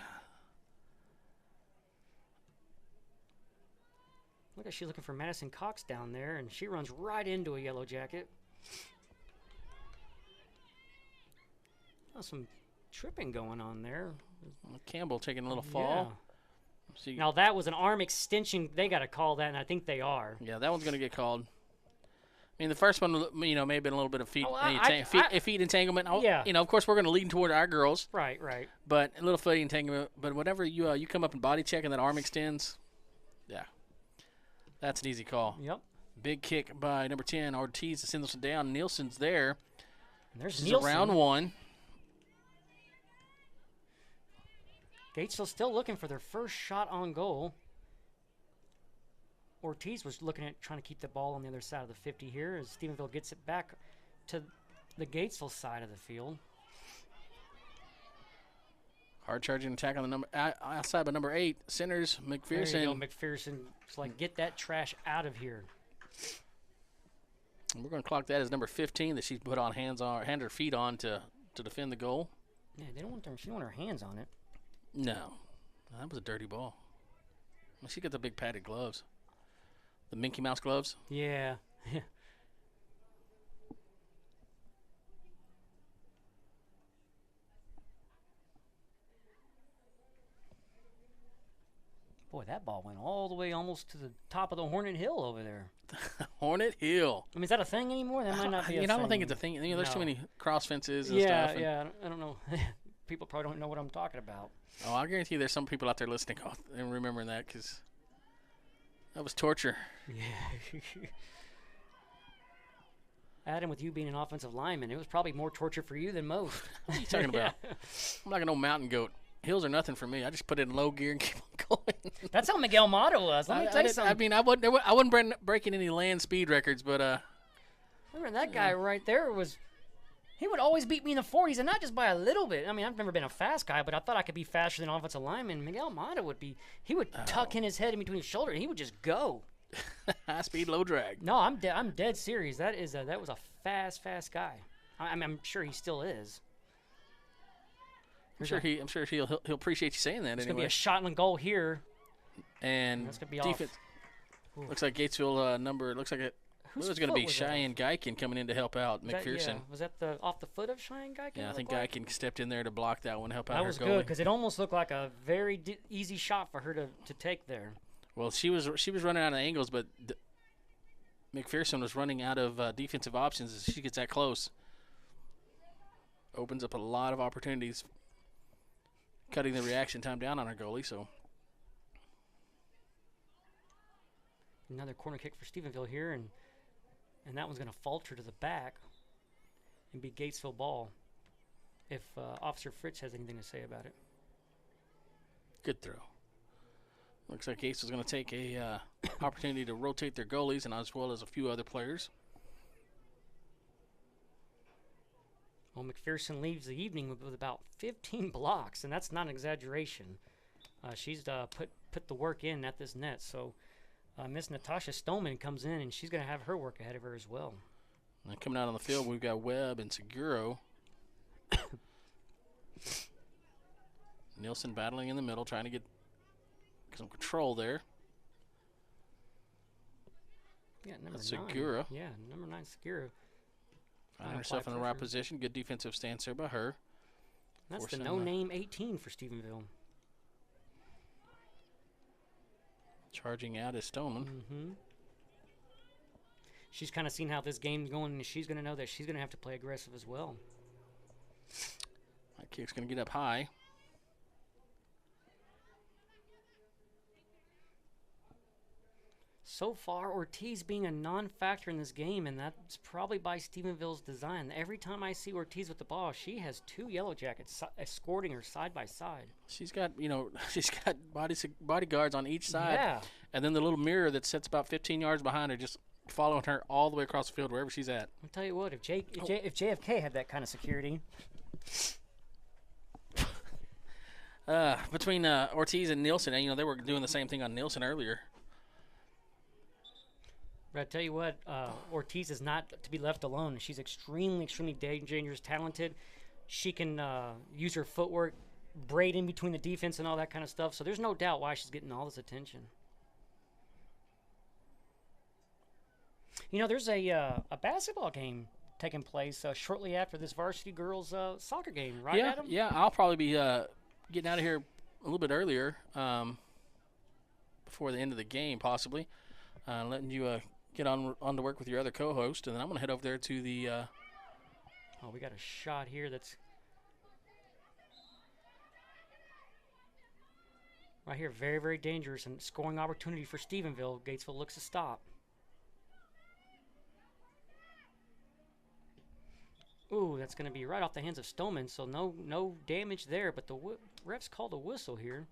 Look like she's looking for Madison Cox down there, and she runs right into a yellow jacket. Oh, some tripping going on there. Campbell taking a little fall. Yeah. Now, that was an arm extension. They got to call that, and I think they are. Yeah, that one's going to get called. I mean, the first one, may have been a little bit of feet entanglement. Of course, we're going to lean toward our girls. Right. But a little feet entanglement. But whenever you come up and body check and that arm extends, yeah, that's an easy call. Yep. Big kick by number 10, Ortiz, to send this one down. Nielsen's there. And there's Nielsen. This is round one. Gatesville still looking for their first shot on goal. Ortiz was looking at trying to keep the ball on the other side of the 50 here as Stephenville gets it back to the Gatesville side of the field. Hard charging attack on the outside by number 8, centers McPherson. There you go, McPherson. It's like, get that trash out of here. And we're going to clock that as number 15 that she's put on hand her feet on to defend the goal. Yeah, she don't want her hands on it. No, that was a dirty ball. Well, she got the big padded gloves, the Mickey Mouse gloves. Yeah. Boy, that ball went all the way almost to the top of the Hornet Hill over there. Hornet Hill. I mean, is that a thing anymore? That might not be a thing. I don't think it's a thing. There's too many cross fences and stuff. Yeah, I don't know. People probably don't know what I'm talking about. Oh, I guarantee there's some people out there listening and remembering that because that was torture. Yeah. Adam, with you being an offensive lineman, it was probably more torture for you than most. What are you talking about? I'm like an old mountain goat. Hills are nothing for me. I just put it in low gear and keep on going. That's how Miguel Motto was. Let me tell you something. I mean, I wasn't breaking any land speed records, but remember that guy right there was. He would always beat me in the 40s, and not just by a little bit. I mean, I've never been a fast guy, but I thought I could be faster than an offensive lineman. Miguel Motto would be. He would tuck in his head in between his shoulder, and he would just go. High speed, low drag. No, I'm dead serious. That was a fast guy. I'm sure he still is. I'm sure he'll appreciate you saying that. It's anyway. gonna be a shot and goal here, and that's gonna be defense. Looks like Gatesville number. Looks like it. Whose It's going to be foot was Cheyenne Geiken coming in to help out McPherson. Was that off the foot of Cheyenne Geiken? Yeah, I think Geiken stepped in there to block that one, help out that her was goalie. good because it almost looked like a very easy shot for her to take there. Well, she was running out of angles, but McPherson was running out of defensive options as she gets that close. Opens up a lot of opportunities, cutting the reaction time down on her goalie. So another corner kick for Stephenville here, and that one's going to falter to the back and be Gatesville ball if Officer Fritz has anything to say about it. Good throw. Looks like Gatesville's going to take a opportunity to rotate their goalies and as well as a few other players. Well, McPherson leaves the evening with about 15 blocks, and that's not an exaggeration. She's put the work in at this net, so Miss Natasha Stoneman comes in, and she's going to have her work ahead of her as well. And coming out on the field, we've got Webb and Seguro. Nielsen battling in the middle, trying to get some control there. Yeah, number 9. Segura. Yeah, number 9, Segura. Finding herself in the right position. Good defensive stance there by her. That's the no-name 18 for Stephenville. Charging out is Stoneman. Mm-hmm. She's kind of seen how this game's going, and she's going to know that she's going to have to play aggressive as well. That kick's going to get up high. So far, Ortiz being a non-factor in this game, and that's probably by Stephenville's design. Every time I see Ortiz with the ball, she has 2 Yellow Jackets escorting her side by side. She's got, she's got bodyguards on each side. Yeah. And then the little mirror that sits about 15 yards behind her, just following her all the way across the field wherever she's at. I'll tell you what, if JFK had that kind of security. Between Ortiz and Nielsen, they were doing the same thing on Nielsen earlier. But I tell you what, Ortiz is not to be left alone. She's extremely, extremely dangerous, talented. She can use her footwork, braid in between the defense and all that kind of stuff. So there's no doubt why she's getting all this attention. There's a basketball game taking place shortly after this varsity girls soccer game, right, Adam? Yeah, I'll probably be getting out of here a little bit earlier before the end of the game, possibly. Letting you get on to work with your other co-host, and then I'm going to head over there to the... we got a shot here that's... right here, very, very dangerous, and scoring opportunity for Stephenville. Gatesville looks to stop. Ooh, that's going to be right off the hands of Stoneman, so no damage there, but the ref's called a whistle here.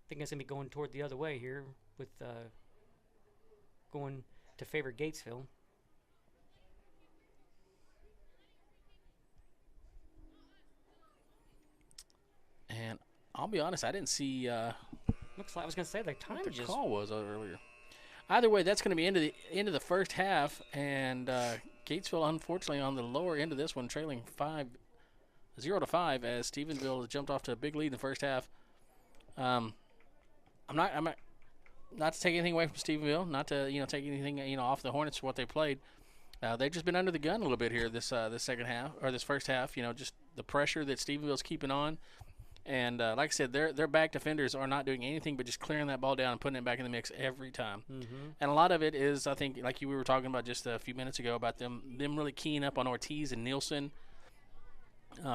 I think it's going to be going toward the other way here with going to favor Gatesville. And I'll be honest, I didn't see looks like I was going to say the time what the call was earlier. Either way, that's going to be end of the first half, and Gatesville, unfortunately, on the lower end of this one, trailing 0-5 as Stephenville has jumped off to a big lead in the first half. I'm not to take anything away from Stephenville, not to take anything off the Hornets for what they played. They've just been under the gun a little bit here this second half or this first half. Just the pressure that Stephenville's keeping on, and like I said, their back defenders are not doing anything but just clearing that ball down and putting it back in the mix every time. Mm-hmm. And a lot of it is, I think, like we were talking about just a few minutes ago about them really keying up on Ortiz and Nielsen.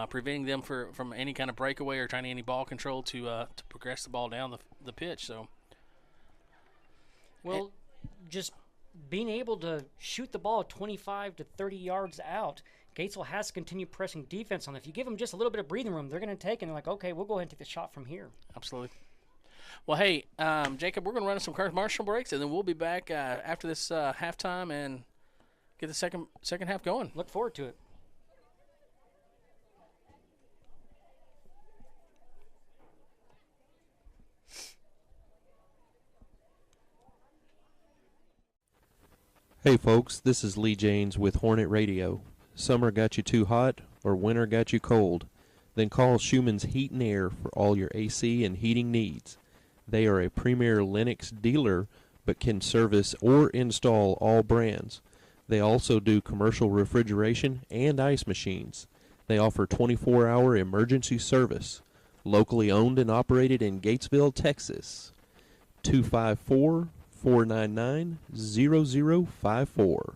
Preventing them from any kind of breakaway or trying any ball control to progress the ball down the pitch. So, just being able to shoot the ball 25 to 30 yards out, Gatesville has to continue pressing defense on them. If you give them just a little bit of breathing room, they're going to take it and they're like, okay, we'll go ahead and take the shot from here. Absolutely. Well, hey, Jacob, we're going to run some commercial breaks, and then we'll be back after this halftime and get the second half going. Look forward to it. Hey folks, this is Lee Janes with Hornet Radio. Summer got you too hot or winter got you cold? Then call Schumann's Heat and Air for all your AC and heating needs. They are a premier Lennox dealer but can service or install all brands. They also do commercial refrigeration and ice machines. They offer 24-hour emergency service. Locally owned and operated in Gatesville, Texas. 254-499-0054.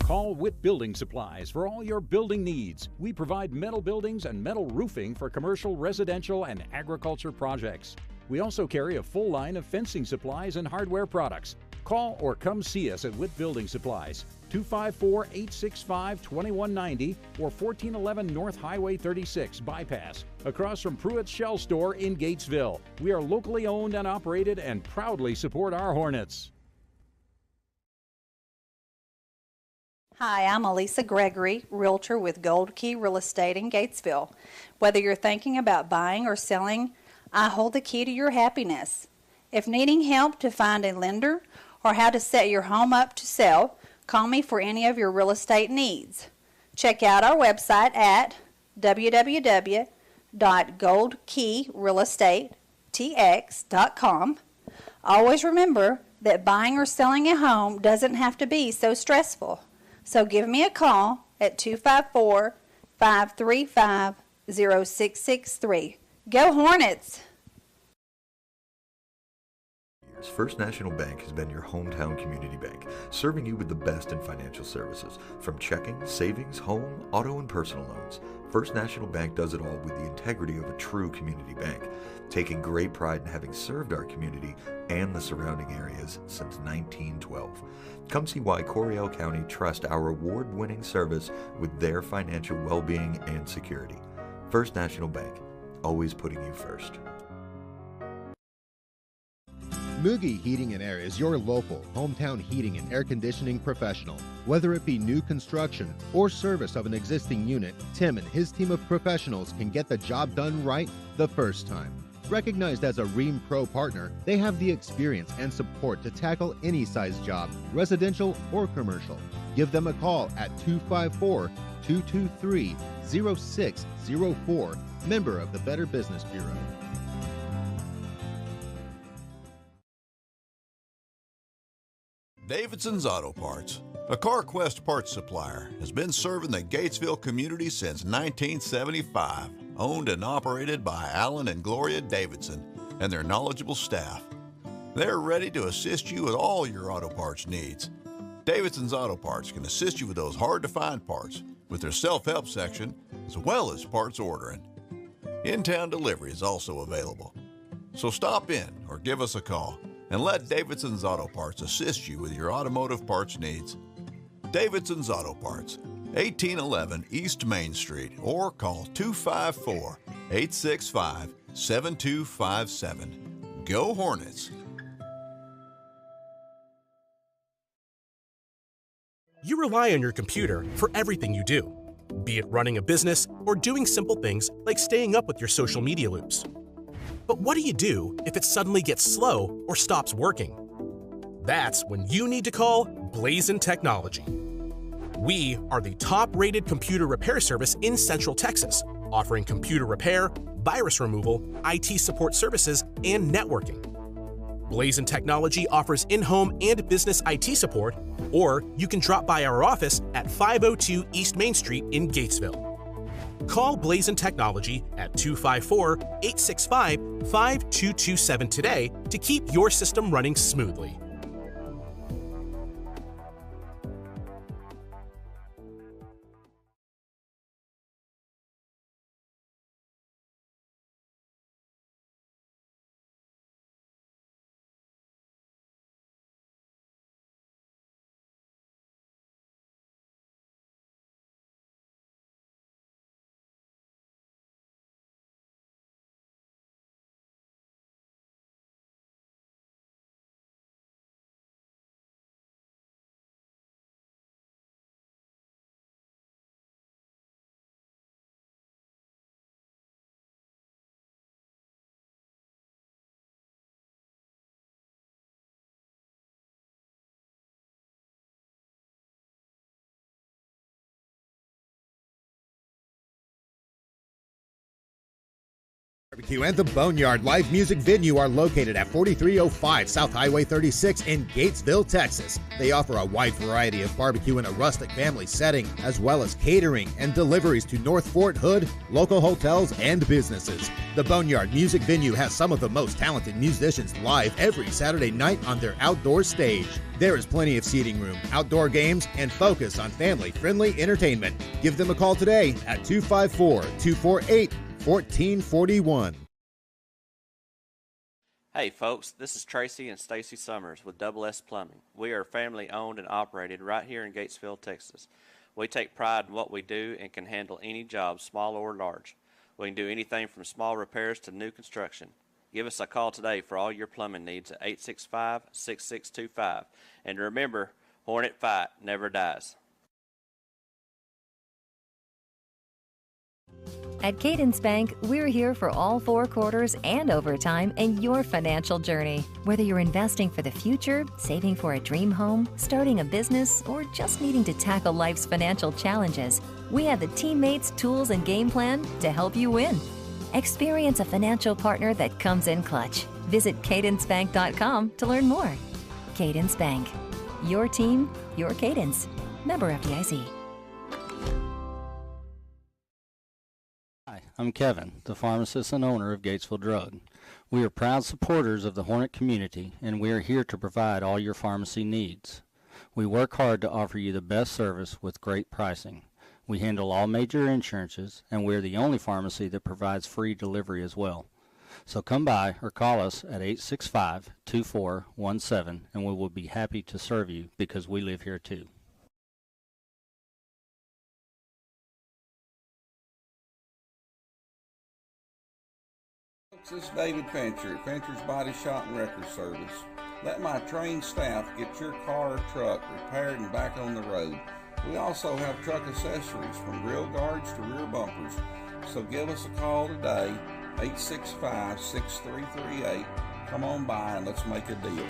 Call Witt Building Supplies for all your building needs. We provide metal buildings and metal roofing for commercial, residential, and agriculture projects. We also carry a full line of fencing supplies and hardware products. Call or come see us at Witt Building Supplies, 254-865-2190 or 1411 North Highway 36 Bypass, across from Pruitt's Shell Store in Gatesville. We are locally owned and operated and proudly support our Hornets. Hi, I'm Elisa Gregory, Realtor with Gold Key Real Estate in Gatesville. Whether you're thinking about buying or selling, I hold the key to your happiness. If needing help to find a lender or how to set your home up to sell, call me for any of your real estate needs. Check out our website at www.goldkeyrealestatetx.com. Always remember that buying or selling a home doesn't have to be so stressful. So give me a call at 254-535-0663. Go Hornets! First National Bank has been your hometown community bank, serving you with the best in financial services. From checking, savings, home, auto, and personal loans, First National Bank does it all with the integrity of a true community bank, taking great pride in having served our community and the surrounding areas since 1912. Come see why Coryell County trusts our award-winning service with their financial well-being and security. First National Bank, always putting you first. Mugi Heating and Air is your local hometown heating and air conditioning professional. Whether it be new construction or service of an existing unit, Tim and his team of professionals can get the job done right the first time. Recognized as a Rheem Pro partner, they have the experience and support to tackle any size job, residential or commercial. Give them a call at 254-223-0604, member of the Better Business Bureau. Davidson's Auto Parts, a CarQuest parts supplier, has been serving the Gatesville community since 1975. Owned and operated by Alan and Gloria Davidson and their knowledgeable staff. They're ready to assist you with all your auto parts needs. Davidson's Auto Parts can assist you with those hard-to-find parts with their self-help section, as well as parts ordering. In-town delivery is also available. So stop in or give us a call and let Davidson's Auto Parts assist you with your automotive parts needs. Davidson's Auto Parts, 1811 East Main Street, or call 254-865-7257. Go Hornets! You rely on your computer for everything you do, be it running a business or doing simple things like staying up with your social media loops. But what do you do if it suddenly gets slow or stops working? That's when you need to call Blazin Technology. We are the top-rated computer repair service in Central Texas, offering computer repair, virus removal, IT support services, and networking. Blazin Technology offers in-home and business IT support, or you can drop by our office at 502 East Main Street in Gatesville. Call Blazin Technology at 254-865-5227 today to keep your system running smoothly. Barbecue and the Boneyard live music venue are located at 4305 South Highway 36 in Gatesville, Texas. They offer a wide variety of barbecue in a rustic family setting, as well as catering and deliveries to North Fort Hood, local hotels, and businesses. The Boneyard music venue has some of the most talented musicians live every Saturday night on their outdoor stage. There is plenty of seating room, outdoor games, and focus on family-friendly entertainment. Give them a call today at 254-248-1441. Hey folks, this is Tracy and Stacy Summers with Double S Plumbing. We are family owned and operated right here in Gatesville, Texas. We take pride in what we do and can handle any job, small or large. We can do anything from small repairs to new construction. Give us a call today for all your plumbing needs at 865-6625. And remember, Hornet Fight never dies. At Cadence Bank, we're here for all 4 quarters and overtime in your financial journey. Whether you're investing for the future, saving for a dream home, starting a business, or just needing to tackle life's financial challenges, we have the teammates, tools, and game plan to help you win. Experience a financial partner that comes in clutch. Visit cadencebank.com to learn more. Cadence Bank. Your team, your cadence. Member FDIC. Hi, I'm Kevin, the pharmacist and owner of Gatesville Drug. We are proud supporters of the Hornet community, and we are here to provide all your pharmacy needs. We work hard to offer you the best service with great pricing. We handle all major insurances, and we're the only pharmacy that provides free delivery as well. So come by or call us at 865-2417, and we will be happy to serve you because we live here too. This is David Fincher at Fincher's Body Shop and Record Service. Let my trained staff get your car or truck repaired and back on the road. We also have truck accessories from grill guards to rear bumpers. So give us a call today, 865-6338. Come on by and let's make a deal.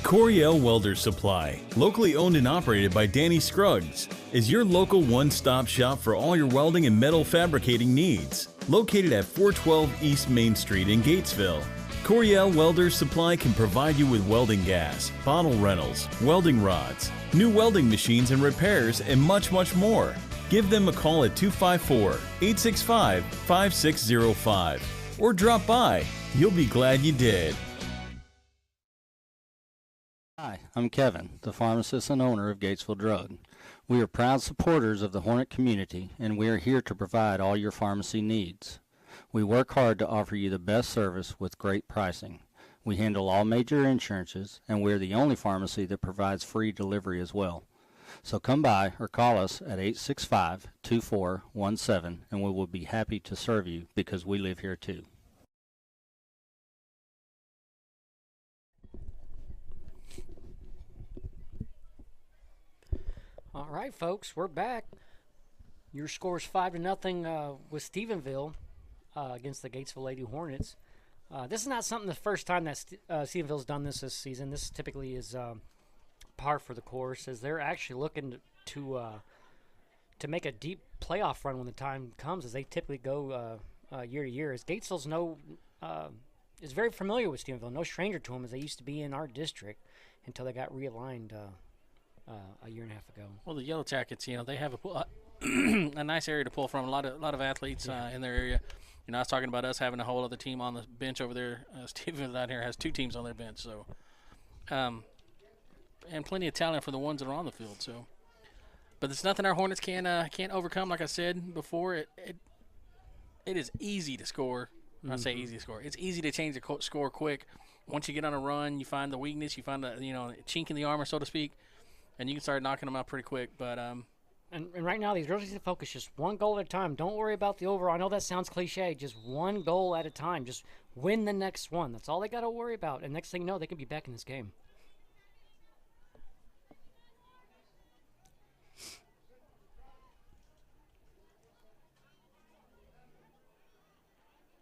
Coriel Welder Supply, locally owned and operated by Danny Scruggs, is your local one-stop shop for all your welding and metal fabricating needs. Located at 412 East Main Street in Gatesville, Coriel Welder Supply can provide you with welding gas, bottle rentals, welding rods, new welding machines and repairs, and much, much more. Give them a call at 254-865-5605 or drop by. You'll be glad you did. Hi, I'm Kevin, the pharmacist and owner of Gatesville Drug. We are proud supporters of the Hornet community, and we are here to provide all your pharmacy needs. We work hard to offer you the best service with great pricing. We handle all major insurances, and we're the only pharmacy that provides free delivery as well. So come by or call us at 865-2417, and we will be happy to serve you because we live here too. All right, folks, we're back. Your score is 5-0 with Stephenville against the Gatesville Lady Hornets. This is not something the first time that Stephenville's done this season. This typically is par for the course, as they're actually looking to make a deep playoff run when the time comes, as they typically go year to year. As Gatesville's is very familiar with Stephenville, no stranger to them, as they used to be in our district until they got realigned a year and a half ago. Well, the Yellow Jackets, they have a nice area to pull from. A lot of athletes in their area. I was talking about us having a whole other team on the bench over there. Stephenville down here has 2 teams on their bench, so and plenty of talent for the ones that are on the field. So, but it's nothing our Hornets can't overcome. Like I said before, it is easy to score. I say easy to score. It's easy to change the score quick. Once you get on a run, you find the weakness, you find the chink in the armor, so to speak, and you can start knocking them out pretty quick. But And right now, these girls need to focus just one goal at a time. Don't worry about the overall. I know that sounds cliche. Just one goal at a time. Just win the next one. That's all they got to worry about. And next thing you know, they can be back in this game.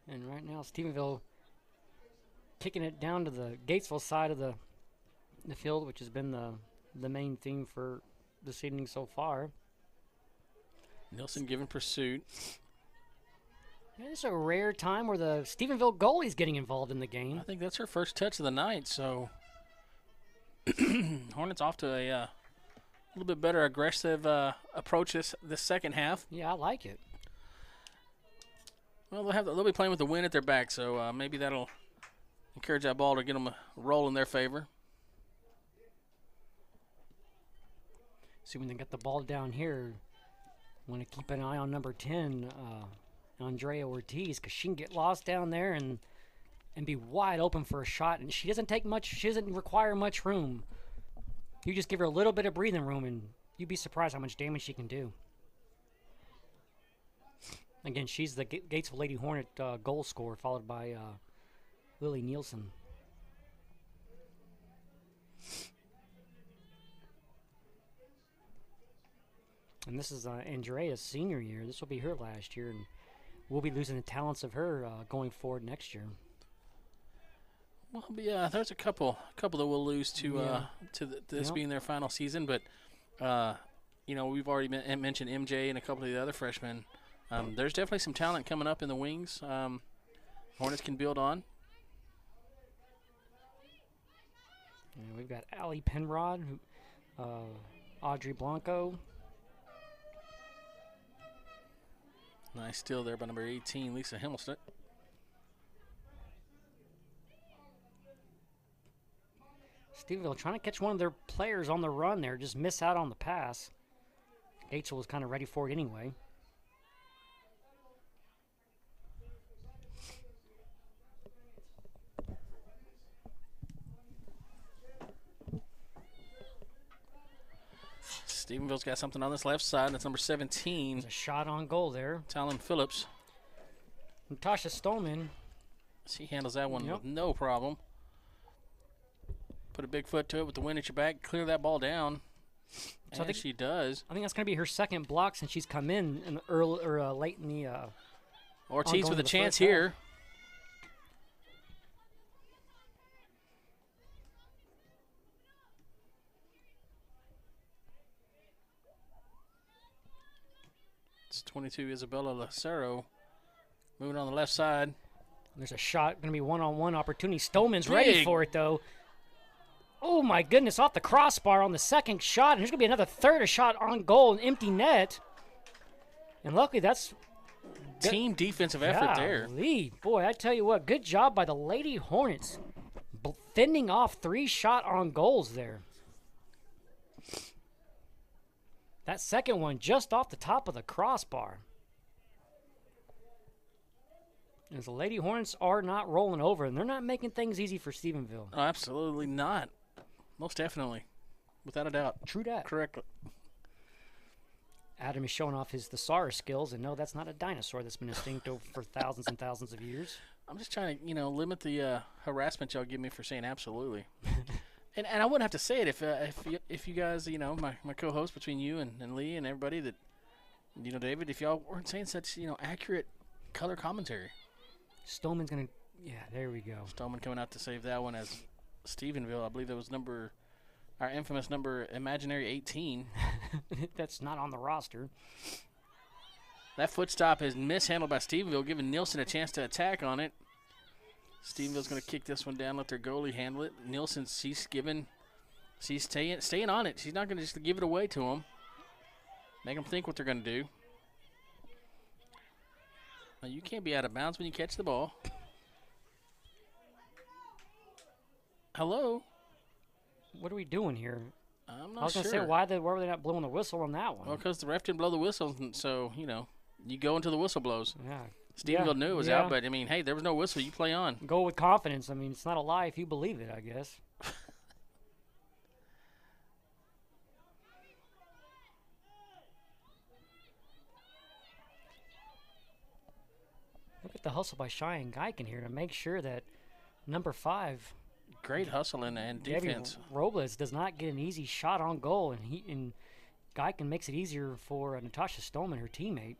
And right now, Stephenville kicking it down to the Gatesville side of the field, which has been the main theme for the seeding so far. Nielsen giving pursuit. Yeah, this is a rare time where the Stephenville goalie's getting involved in the game. I think that's her first touch of the night, so Hornets off to a little bit better aggressive approach this second half. Yeah, I like it. Well, they'll be playing with the wind at their back, so maybe that'll encourage that ball to get them a roll in their favor. See, when they get the ball down here, want to keep an eye on number 10, Andrea Ortiz, because she can get lost down there and be wide open for a shot, and she doesn't require much room. You just give her a little bit of breathing room, and you'd be surprised how much damage she can do. Again, she's the Gatesville Lady Hornet goal scorer, followed by Lily Nielsen. And this is Andrea's senior year. This will be her last year, and we'll be losing the talents of her going forward next year. Well, yeah, there's a couple that we'll lose to this being their final season. But we've already mentioned MJ and a couple of the other freshmen. There's definitely some talent coming up in the wings. Hornets can build on. And we've got Allie Penrod, Audrey Blanco. Nice steal there by number 18, Lisa Himmelstedt. Stephenville trying to catch one of their players on the run there, just miss out on the pass. Gatesville was kind of ready for it anyway. Stephenville's got something on this left side. That's number 17. There's a shot on goal there. Talon Phillips. Natasha Stolman. She handles that one with no problem. Put a big foot to it with the wind at your back. Clear that ball down. So and she does. I think that's going to be her second block since she's come in early or late in the. Ortiz with a chance here. It's 22 Isabella Lucero moving on the left side. There's a shot, going to be one-on-one opportunity. Stolman's ready for it, though. Oh, my goodness, off the crossbar on the second shot. And there's going to be another third shot on goal, an empty net. And luckily, that's... team defensive effort there. Boy, I tell you what, good job by the Lady Hornets. Fending off 3 shot on goals there. That second one just off the top of the crossbar. As the Lady Hornets are not rolling over, and they're not making things easy for Stephenville. Oh, absolutely not. Most definitely. Without a doubt. True that. Correctly. Adam is showing off his thesaurus skills, and no, that's not a dinosaur that's been extinct for thousands and thousands of years. I'm just trying to, limit the harassment y'all give me for saying absolutely. And I wouldn't have to say it if you guys, my co-host between you and Lee and everybody that, David, if y'all weren't saying such, accurate color commentary. Stolman's going to, there we go. Stolman coming out to save that one as Stephenville. I believe that was our infamous number, imaginary 18. That's not on the roster. That foot stop is mishandled by Stephenville, giving Nielsen a chance to attack on it. Stephenville's going to kick this one down, let their goalie handle it. Nielsen, she's staying on it. She's not going to just give it away to them. Make them think what they're going to do. Now, you can't be out of bounds when you catch the ball. Hello? What are we doing here? I'm not sure. I was going to say, why were they not blowing the whistle on that one? Well, because the ref didn't blow the whistle, so, you go until the whistle blows. Yeah. Stephenville knew it was out, but, hey, there was no whistle. You play on. Go with confidence. It's not a lie if you believe it, I guess. Look at the hustle by Cheyenne Geiken here to make sure that number 5. Great hustle and defense. Debbie Robles does not get an easy shot on goal, and Geiken makes it easier for Natasha Stolman, her teammate.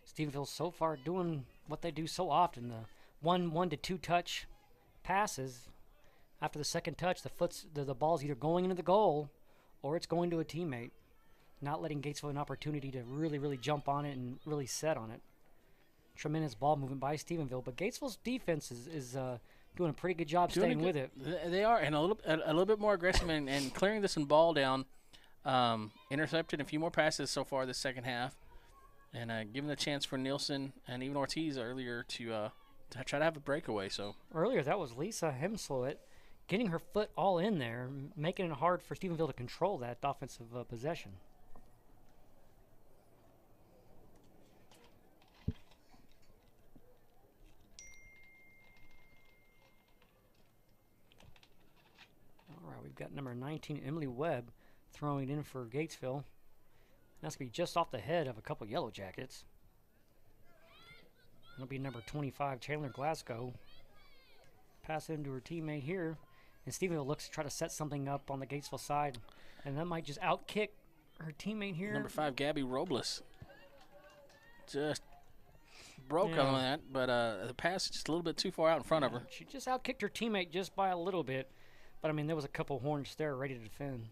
Stephenville so far doing what they do so often, the 1 to 2 touch passes, after the second touch, the ball's either going into the goal or it's going to a teammate, not letting Gatesville an opportunity to really, really jump on it and really set on it. Tremendous ball movement by Stephenville, but Gatesville's defense is doing a pretty good job staying with it. They are, and a little bit more aggressive and clearing this ball down. Intercepted a few more passes so far this second half, and giving the chance for Nielsen and even Ortiz earlier to try to have a breakaway. So earlier that was Lisa Hemsloet getting her foot all in there, making it hard for Stephenville to control that offensive possession. All right, we've got number 19, Emily Webb, throwing it in for Gatesville. That's going to be just off the head of a couple Yellow Jackets. It'll be number 25, Chandler Glasgow. Pass it into her teammate here. And Stephenville looks to try to set something up on the Gatesville side. And that might just outkick her teammate here. Number 5, Gabby Robles. Just broke on that, but the pass is just a little bit too far out in front of her. She just outkicked her teammate just by a little bit. But, I mean, there was a couple horns there ready to defend.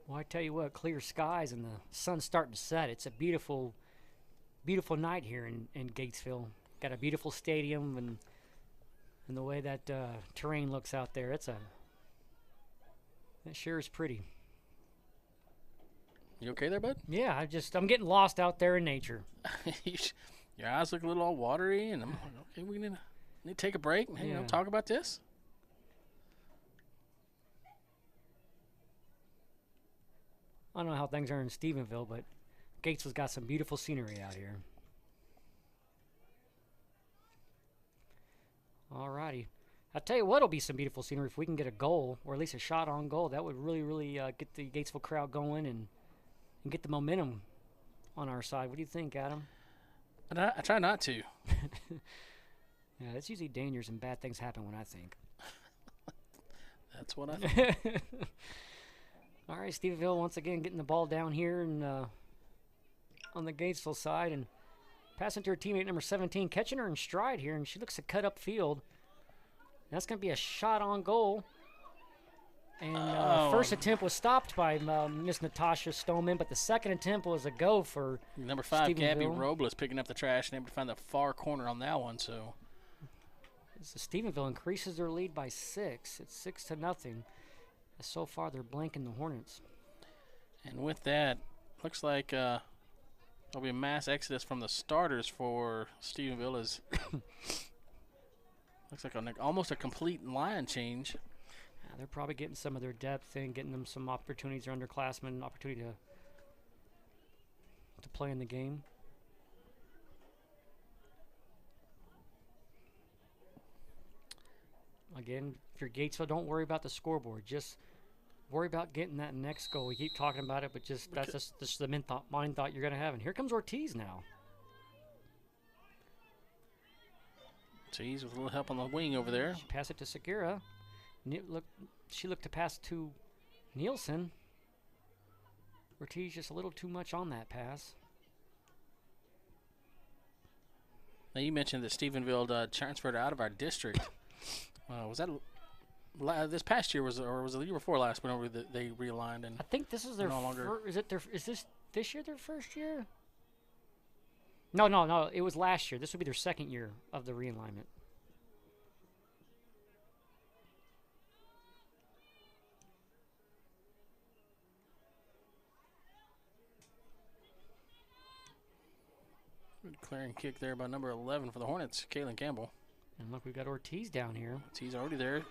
Well, I tell you what, clear skies and the sun's starting to set. It's a beautiful, beautiful night here in Gatesville. Got a beautiful stadium and the way that terrain looks out there. It sure is pretty. You okay there, bud? Yeah, I'm getting lost out there in nature. Your eyes look a little all watery, and I'm like, okay, we need to take a break and talk about this. I don't know how things are in Stephenville, but Gatesville's got some beautiful scenery out here. Alrighty. I'll tell you what'll be some beautiful scenery if we can get a goal, or at least a shot on goal. That would really, really get the Gatesville crowd going and get the momentum on our side. What do you think, Adam? I try not to. Yeah, it's usually dangerous and bad things happen when I think. That's what I think. All right, Stephenville once again getting the ball down here and on the Gatesville side and passing to her teammate number 17, catching her in stride here, and she looks to cut upfield. That's going to be a shot on goal. And first attempt was stopped by Miss Natasha Stoneman, but the second attempt was a go for number 5, Gabby Robles, picking up the trash and able to find the far corner on that one. So Stephenville increases their lead by 6. It's 6-0. So far, they're blanking the Hornets. And with that, looks like there'll be a mass exodus from the starters for Stephenville. Looks like almost a complete line change. Yeah, they're probably getting some of their depth in, getting them some opportunities, or underclassmen, opportunity to play in the game. Again, if you're Gatesville, don't worry about the scoreboard. Just worry about getting that next goal. We keep talking about it, but that's just the mind thought you're going to have. And here comes Ortiz now. Ortiz with a little help on the wing over there. She passed it to Segura. She looked to pass to Nielsen. Ortiz just a little too much on that pass. Now you mentioned that Stephenville transferred out of our district. Was that this past year, or was it the year before last? Whenever they realigned, and I think this is their no longer. Is this year their first year? No. It was last year. This would be their second year of the realignment. Good clearing kick there by number 11 for the Hornets, Kaylin Campbell. And look, we've got Ortiz down here. Ortiz already there.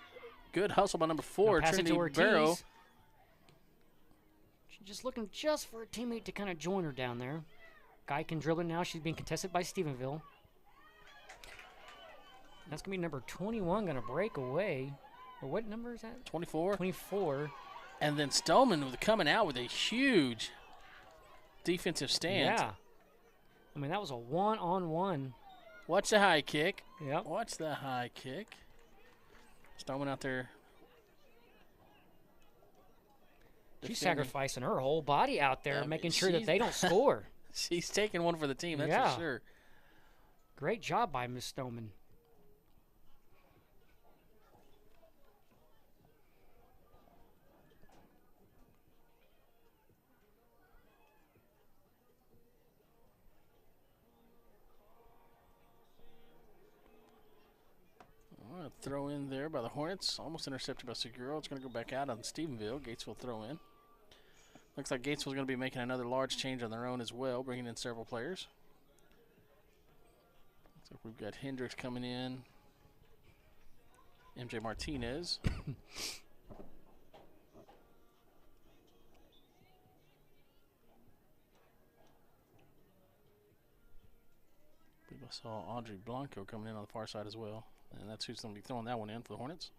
Good hustle by number 4, pass Trinity it to Ortiz. Barrow. She's just looking just for a teammate to kind of join her down there. Guy can drill it now. She's being contested by Stephenville. That's going to be number 21 going to break away. Or what number is that? 24. 24. And then Stoneman coming out with a huge defensive stance. Yeah. I mean, that was a one-on-one. Watch the high kick. Yep. Watch the high kick. Stoneman out there. She's sacrificing her whole body out there, making sure that they don't score. She's taking one for the team, that's for sure. Great job by Miss Stoneman. throw in there by the Hornets. Almost intercepted by Seguro. It's going to go back out on Stephenville. Gatesville throw in. Looks like Gatesville's going to be making another large change on their own as well, bringing in several players. Looks like we've got Hendricks coming in. MJ Martinez. I believe I saw Audrey Blanco coming in on the far side as well. And that's who's going to be throwing that one in for the Hornets.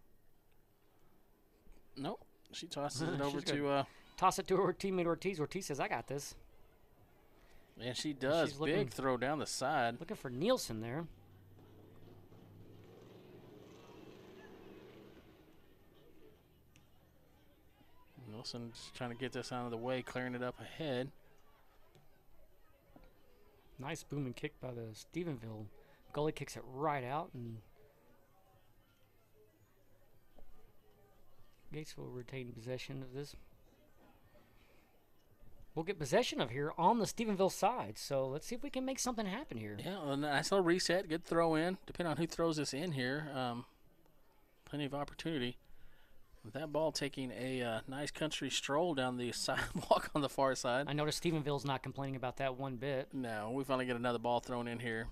Nope. She tosses it over to... toss it to her teammate Ortiz. Ortiz says, I got this. And she does. Big throw down the side. Looking for Nielsen there. Nielsen's trying to get this out of the way, clearing it up ahead. Nice booming kick by the Stephenville. Goalie kicks it right out, and Gates will retain possession of this. We'll get possession of here on the Stephenville side, so let's see if we can make something happen here. Yeah, a nice little reset, good throw in. Depending on who throws this in here, plenty of opportunity. With that ball taking a nice country stroll down the sidewalk on the far side. I noticed Stephenville's not complaining about that one bit. No, we finally get another ball thrown in here.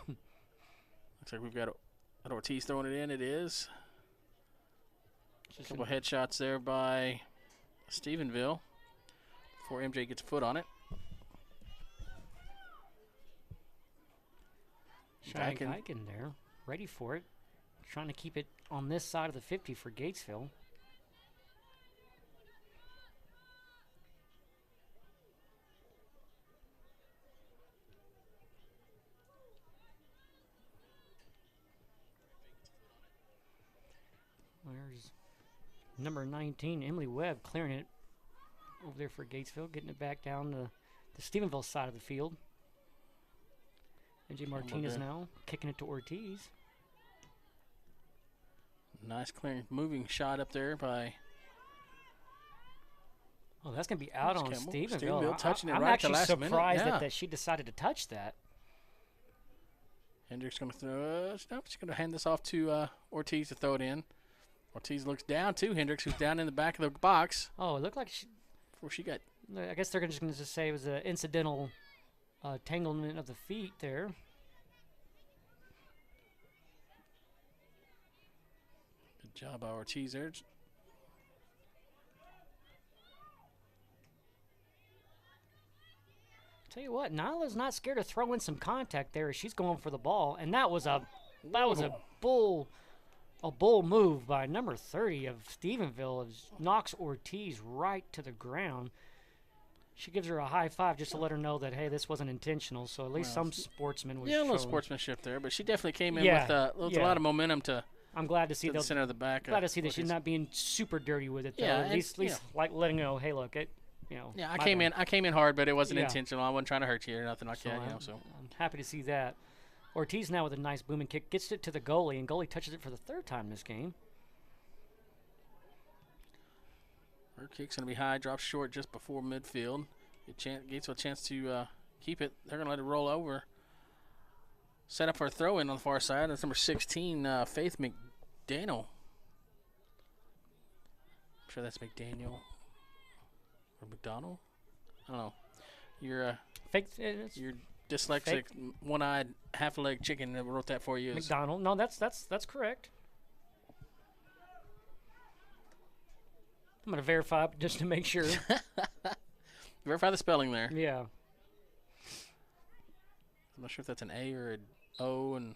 Looks like we've got Ortiz throwing it in. It is. A couple headshots there by Stephenville before MJ gets a foot on it. Back in there, ready for it. Trying to keep it on this side of the 50 for Gatesville. There's number 19, Emily Webb, clearing it over there for Gatesville, getting it back down to the Stephenville side of the field. MJ Martinez now kicking it to Ortiz. Nice clearing, moving shot up there by... Oh, that's going to be out on Stephenville. Stephenville touching it I'm right actually at the last surprised minute. that she decided to touch that. Hendricks going to throw... nope, she's going to hand this off to Ortiz to throw it in. Ortiz looks down to Hendricks, who's down in the back of the box. Oh, it looked like she... Before she got... I guess they're just going to say it was an incidental tanglement of the feet there. Good job by Ortiz there. Tell you what, Nyla's not scared to throw in some contact there as she's going for the ball, and that was a bull move by number 30 of Stephenville as knocks Ortiz right to the ground. She gives her a high five just to let her know that, hey, this wasn't intentional, so at least some sportsman was a little showing. Sportsmanship there, but she definitely came in with a lot of momentum to... I'm glad to see the center of the back. Glad to see that she's not being super dirty with it, though. Yeah, at least like letting her know, hey, look, it, you know. Yeah, I came in hard, but it wasn't intentional. I wasn't trying to hurt you or nothing like that, you know. So I'm happy to see that. Ortiz now with a nice booming kick gets it to the goalie, and goalie touches it for the third time this game. Her kick's gonna be high, drops short just before midfield. Gates with a chance to keep it. They're gonna let it roll over. Set up for a throw in on the far side. That's number 16, Faith McDaniel. I'm sure that's McDaniel or McDonald. I don't know. You're you're dyslexic, one-eyed, half-a-leg chicken that wrote that for you. McDonald. No, that's correct. I'm gonna verify just to make sure. Verify the spelling there. Yeah. I'm not sure if that's an A or an O, and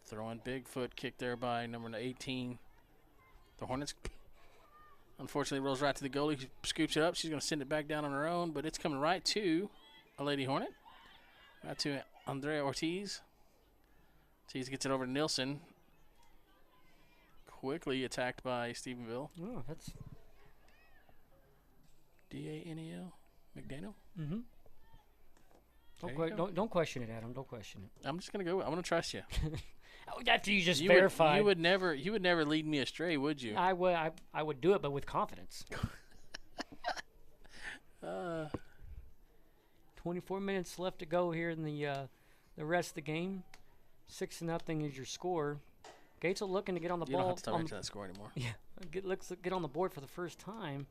throwing big foot kick there by number 18. The Hornets unfortunately rolls right to the goalie, who scoops it up. She's going to send it back down on her own, but it's coming right to a Lady Hornet. Right to Andrea Ortiz. Ortiz gets it over to Nielsen. Quickly attacked by Stephenville. Oh, that's D-A-N-E-L? McDaniel? Mm-hmm. Don't question it, Adam. Don't question it. I'm just gonna go. I'm gonna trust you. After you just verified, you would never lead me astray, would you? I would do it, but with confidence. 24 minutes left to go here in the rest of the game. 6-0 is your score. Gatesville looking to get on the ball. You don't have to tell me that score anymore. Yeah, get on the board for the first time.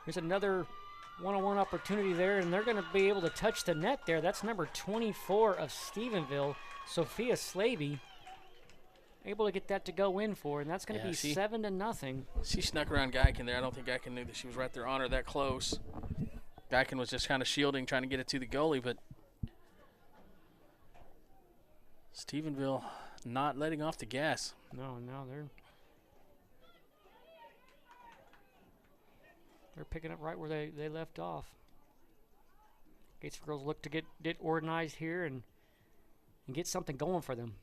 Here's another one-on-one opportunity there, and they're going to be able to touch the net there. That's number 24 of Stephenville, Sophia Slavey, able to get that to go in for, and that's going to be 7-0. She snuck around Geiken there. I don't think Geiken knew that she was right there on her that close. Geiken was just kind of shielding, trying to get it to the goalie, but Stephenville not letting off the gas. No, they're picking up right where they left off. Gatesville girls look to get organized here and get something going for them.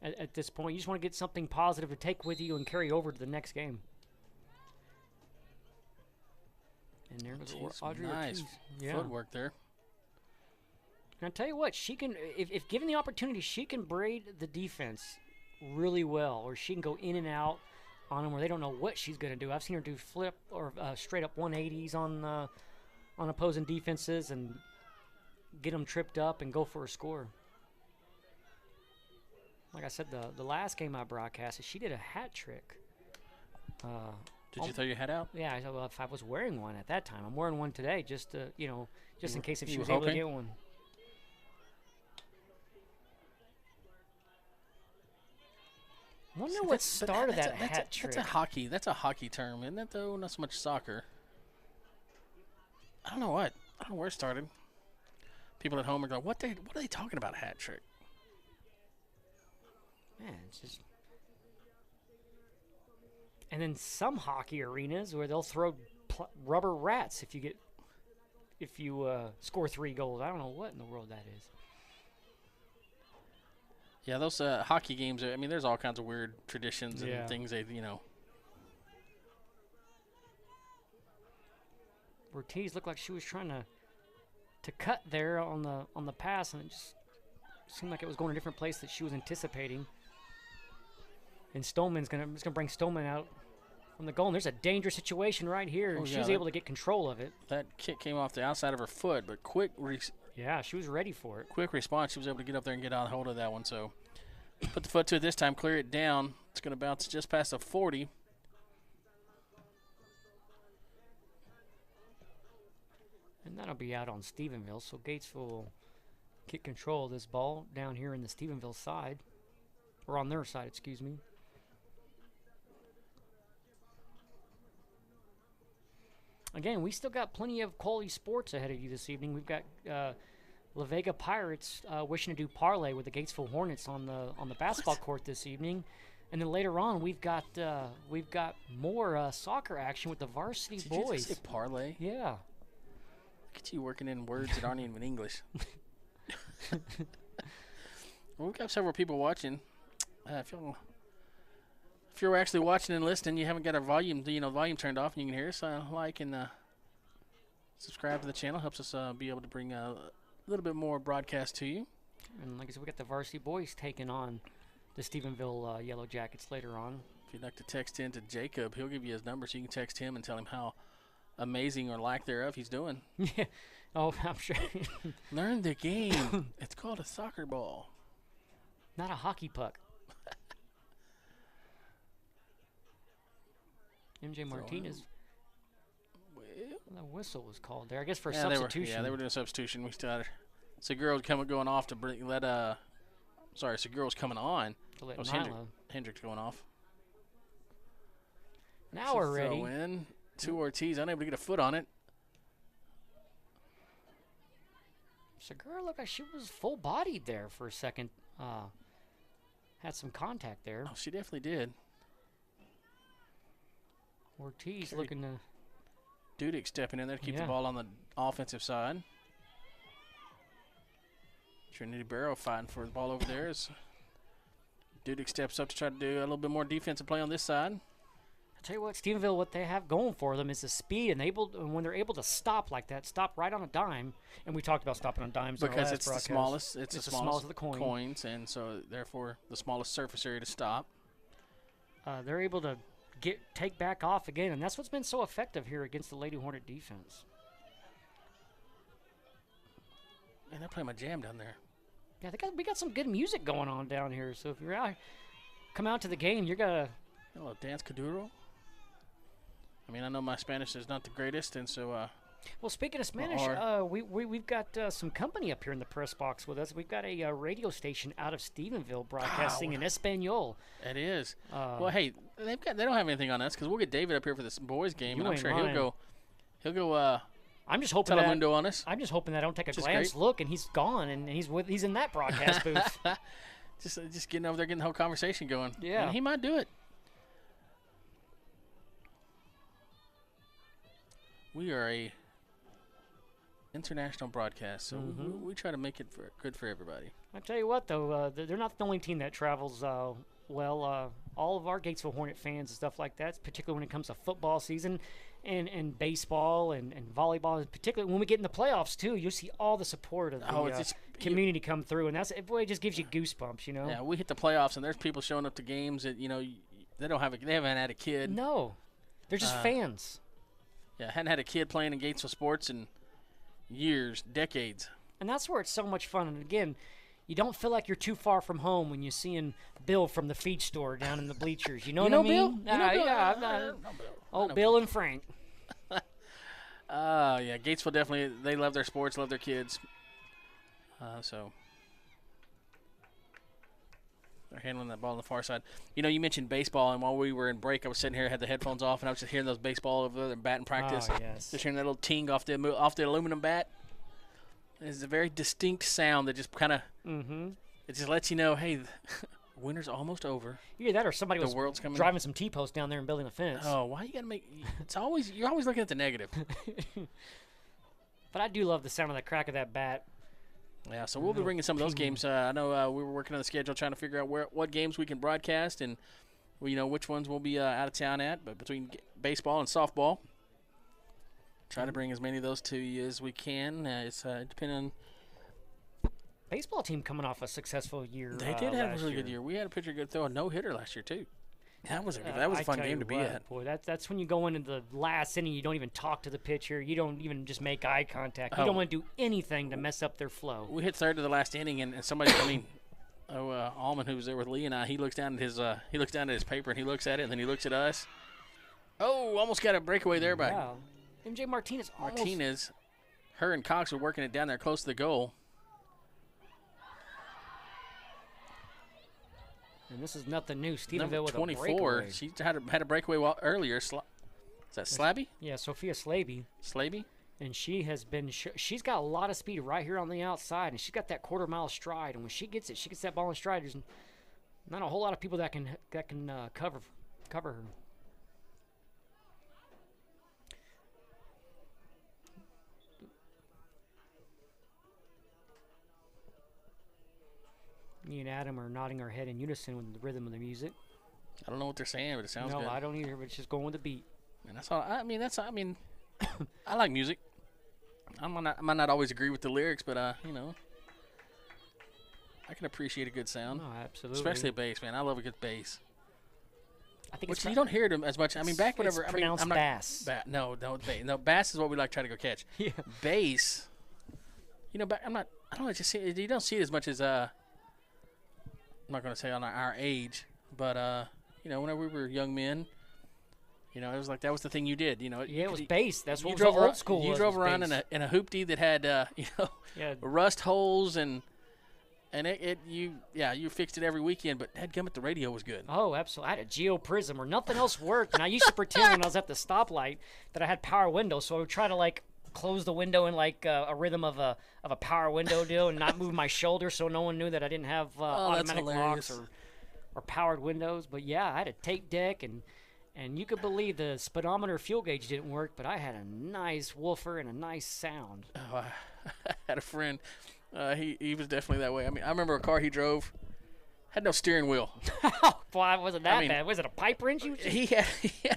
At this point, you just want to get something positive to take with you and carry over to the next game. And there goes Audrey nice Ortiz. Footwork there. And I'll tell you what, she can, if given the opportunity, she can braid the defense really well, or she can go in and out on them where they don't know what she's going to do. I've seen her do flip or straight up 180s on opposing defenses and get them tripped up and go for a score. Like I said, the last game I broadcasted, she did a hat trick. Did you throw your hat out? Yeah, well, if I was wearing one at that time. I'm wearing one today just to, just in case if she was hoping? able to get one. I wonder what started that hat trick. That's a hockey term, isn't it, though? Not so much soccer. I don't know what. I don't know where it started. People at home are going, what are they talking about, hat trick? Man, it's just... And then some hockey arenas where they'll throw rubber rats if you score 3 goals. I don't know what in the world that is. Yeah, those hockey games, I mean, there's all kinds of weird traditions and things Ortiz looked like she was trying to cut there on the pass, and it just seemed like it was going a different place that she was anticipating. And Stolman's gonna bring Stolman out from the goal, and there's a dangerous situation right here, and she's able to get control of it. That kick came off the outside of her foot, but yeah, she was ready for it. Quick response. She was able to get up there and get on hold of that one. So put the foot to it this time, clear it down. It's going to bounce just past the 40. And that'll be out on Stephenville. So Gatesville will get control of this ball down here in the Stephenville side. Or on their side, excuse me. Again, we still got plenty of quality sports ahead of you this evening. We've got La Vega Pirates wishing to do parlay with the Gatesville Hornets on the basketball court this evening, and then later on we've got more soccer action with the varsity boys. Did you just say parlay? Yeah. Look at you working in words that aren't even English. Well, we've got several people watching. If you're actually watching and listening, you haven't got our volume turned off, and you can hear us. Like and subscribe to the channel. Helps us be able to bring a little bit more broadcast to you. And like I said, we got the varsity boys taking on the Stephenville Yellow Jackets later on. If you'd like to text in to Jacob, he'll give you his number, so you can text him and tell him how amazing or lack thereof he's doing. Yeah. Oh, I'm sure. Learn the game. It's called a soccer ball. Not a hockey puck. MJ Martinez. Well, the whistle was called there. I guess for a substitution. They were doing a substitution. We still had Segura going off to Segura was coming on. To let Hendricks going off. Now we're ready. Throw in to Ortiz, unable to get a foot on it. Segura looked like she was full-bodied there for a second. Had some contact there. Oh, she definitely did. Ortiz looking to... Dudek stepping in there to keep the ball on the offensive side. Trinity Barrow fighting for the ball over there as Dudek steps up to try to do a little bit more defensive play on this side. Tell you what, Stephenville, what they have going for them is the speed, and when they're able to stop like that, stop right on a dime. And we talked about stopping on dimes because in it's our the last smallest. broadcast. It's the smallest of the coins, and so therefore the smallest surface area to stop. They're able to take back off again, and that's what's been so effective here against the Lady Hornet defense. Man, they're playing my jam down there. Yeah, we got some good music going on down here. So if you're out, come out to the game, you're gonna a little dance Kuduro. I mean, I know my Spanish is not the greatest, and so. Well, speaking of Spanish, we've got some company up here in the press box with us. We've got a radio station out of Stephenville broadcasting in Espanol. It is. Well, hey, they don't have anything on us because we'll get David up here for this boys game, and I'm sure he'll go. I'm just hoping Telemundo on us. I'm just hoping that I don't take a glance look and he's gone and he's in that broadcast booth. just getting over there, getting the whole conversation going. Yeah, and he might do it. We are a international broadcast, so we try to make it good for everybody. I tell you what, though, they're not the only team that travels well. All of our Gatesville Hornet fans and stuff like that, particularly when it comes to football season and baseball and volleyball, and particularly when we get in the playoffs, too, you'll see all the support of the community come through, and it just gives you goosebumps, you know? Yeah, we hit the playoffs, and there's people showing up to games that, they haven't had a kid. No, they're just fans. Yeah, hadn't had a kid playing in Gatesville sports in years, decades. And that's where it's so much fun. And again, you don't feel like you're too far from home when you're seeing Bill from the feed store down in the bleachers. You know what I mean? Bill? Bill? Bill and Frank. Yeah, Gatesville definitely, they love their sports, love their kids. So they're handling that ball on the far side. You mentioned baseball, and while we were in break, I was sitting here, had the headphones off, and I was just hearing those baseball over there, batting practice. Oh, yes. Just hearing that little ting off the aluminum bat. It's a very distinct sound that just kind of it just lets you know, hey, winter's almost over. Either that or somebody was world's coming driving some T-posts down there and building a fence. Oh, why you got to make you're always looking at the negative. But I do love the sound of the crack of that bat. Yeah, so we'll be bringing some of those games. I know we were working on the schedule trying to figure out what games we can broadcast and which ones we'll be out of town at. But between baseball and softball, try to bring as many of those to you as we can. It's depending on. Baseball team coming off a successful year. They did have a really good year. We had a pitcher good throw a no-hitter last year too. That was a fun game to be at. Boy, that's when you go into the last inning. You don't even talk to the pitcher. You don't even just make eye contact. You don't want to do anything to mess up their flow. We hit third to the last inning, and somebody, Allman, who was there with Lee and I, he looks down at his paper and he looks at it, and then he looks at us. Oh, almost got a breakaway there by MJ Martinez. Her and Cox were working it down there close to the goal. And this is nothing new. Stephenville with 24. A breakaway. She had a breakaway earlier. Is that Slabby? Yeah, Sophia Slaby. Slaby? And she has been. She's got a lot of speed right here on the outside, and she's got that quarter-mile stride. And when she gets that ball in stride. There's not a whole lot of people that can cover her. Me and Adam are nodding our head in unison with the rhythm of the music. I don't know what they're saying, but it sounds good. No, I don't either, but it's just going with the beat. And that's all. I mean, I like music. I might not always agree with the lyrics, but I can appreciate a good sound. Oh, absolutely. Especially a bass, man. I love a good bass. I think you don't hear them as much. I mean, back whenever it's pronounced bass. No, bass is what we like try to go catch. Yeah. Bass. I don't know. You don't see it as much as I'm not going to say on our age, but whenever we were young men, it was like that was the thing you did. It was bass. That's what drove old school. You drove around in a hoopty that had rust holes and you fixed it every weekend. But headgummit, the radio was good. Oh, absolutely. I had a Geo Prism where nothing else worked, and I used to pretend when I was at the stoplight that I had power windows, so I would try to close the window in a rhythm of a power window deal and not move my shoulder so no one knew that I didn't have automatic locks or powered windows. But yeah, I had a tape deck and you could believe the speedometer fuel gauge didn't work, but I had a nice woofer and a nice sound. Oh, I had a friend. He was definitely that way. I mean, I remember a car he drove Had no steering wheel. Why wasn't that bad? Was it a pipe wrench? He had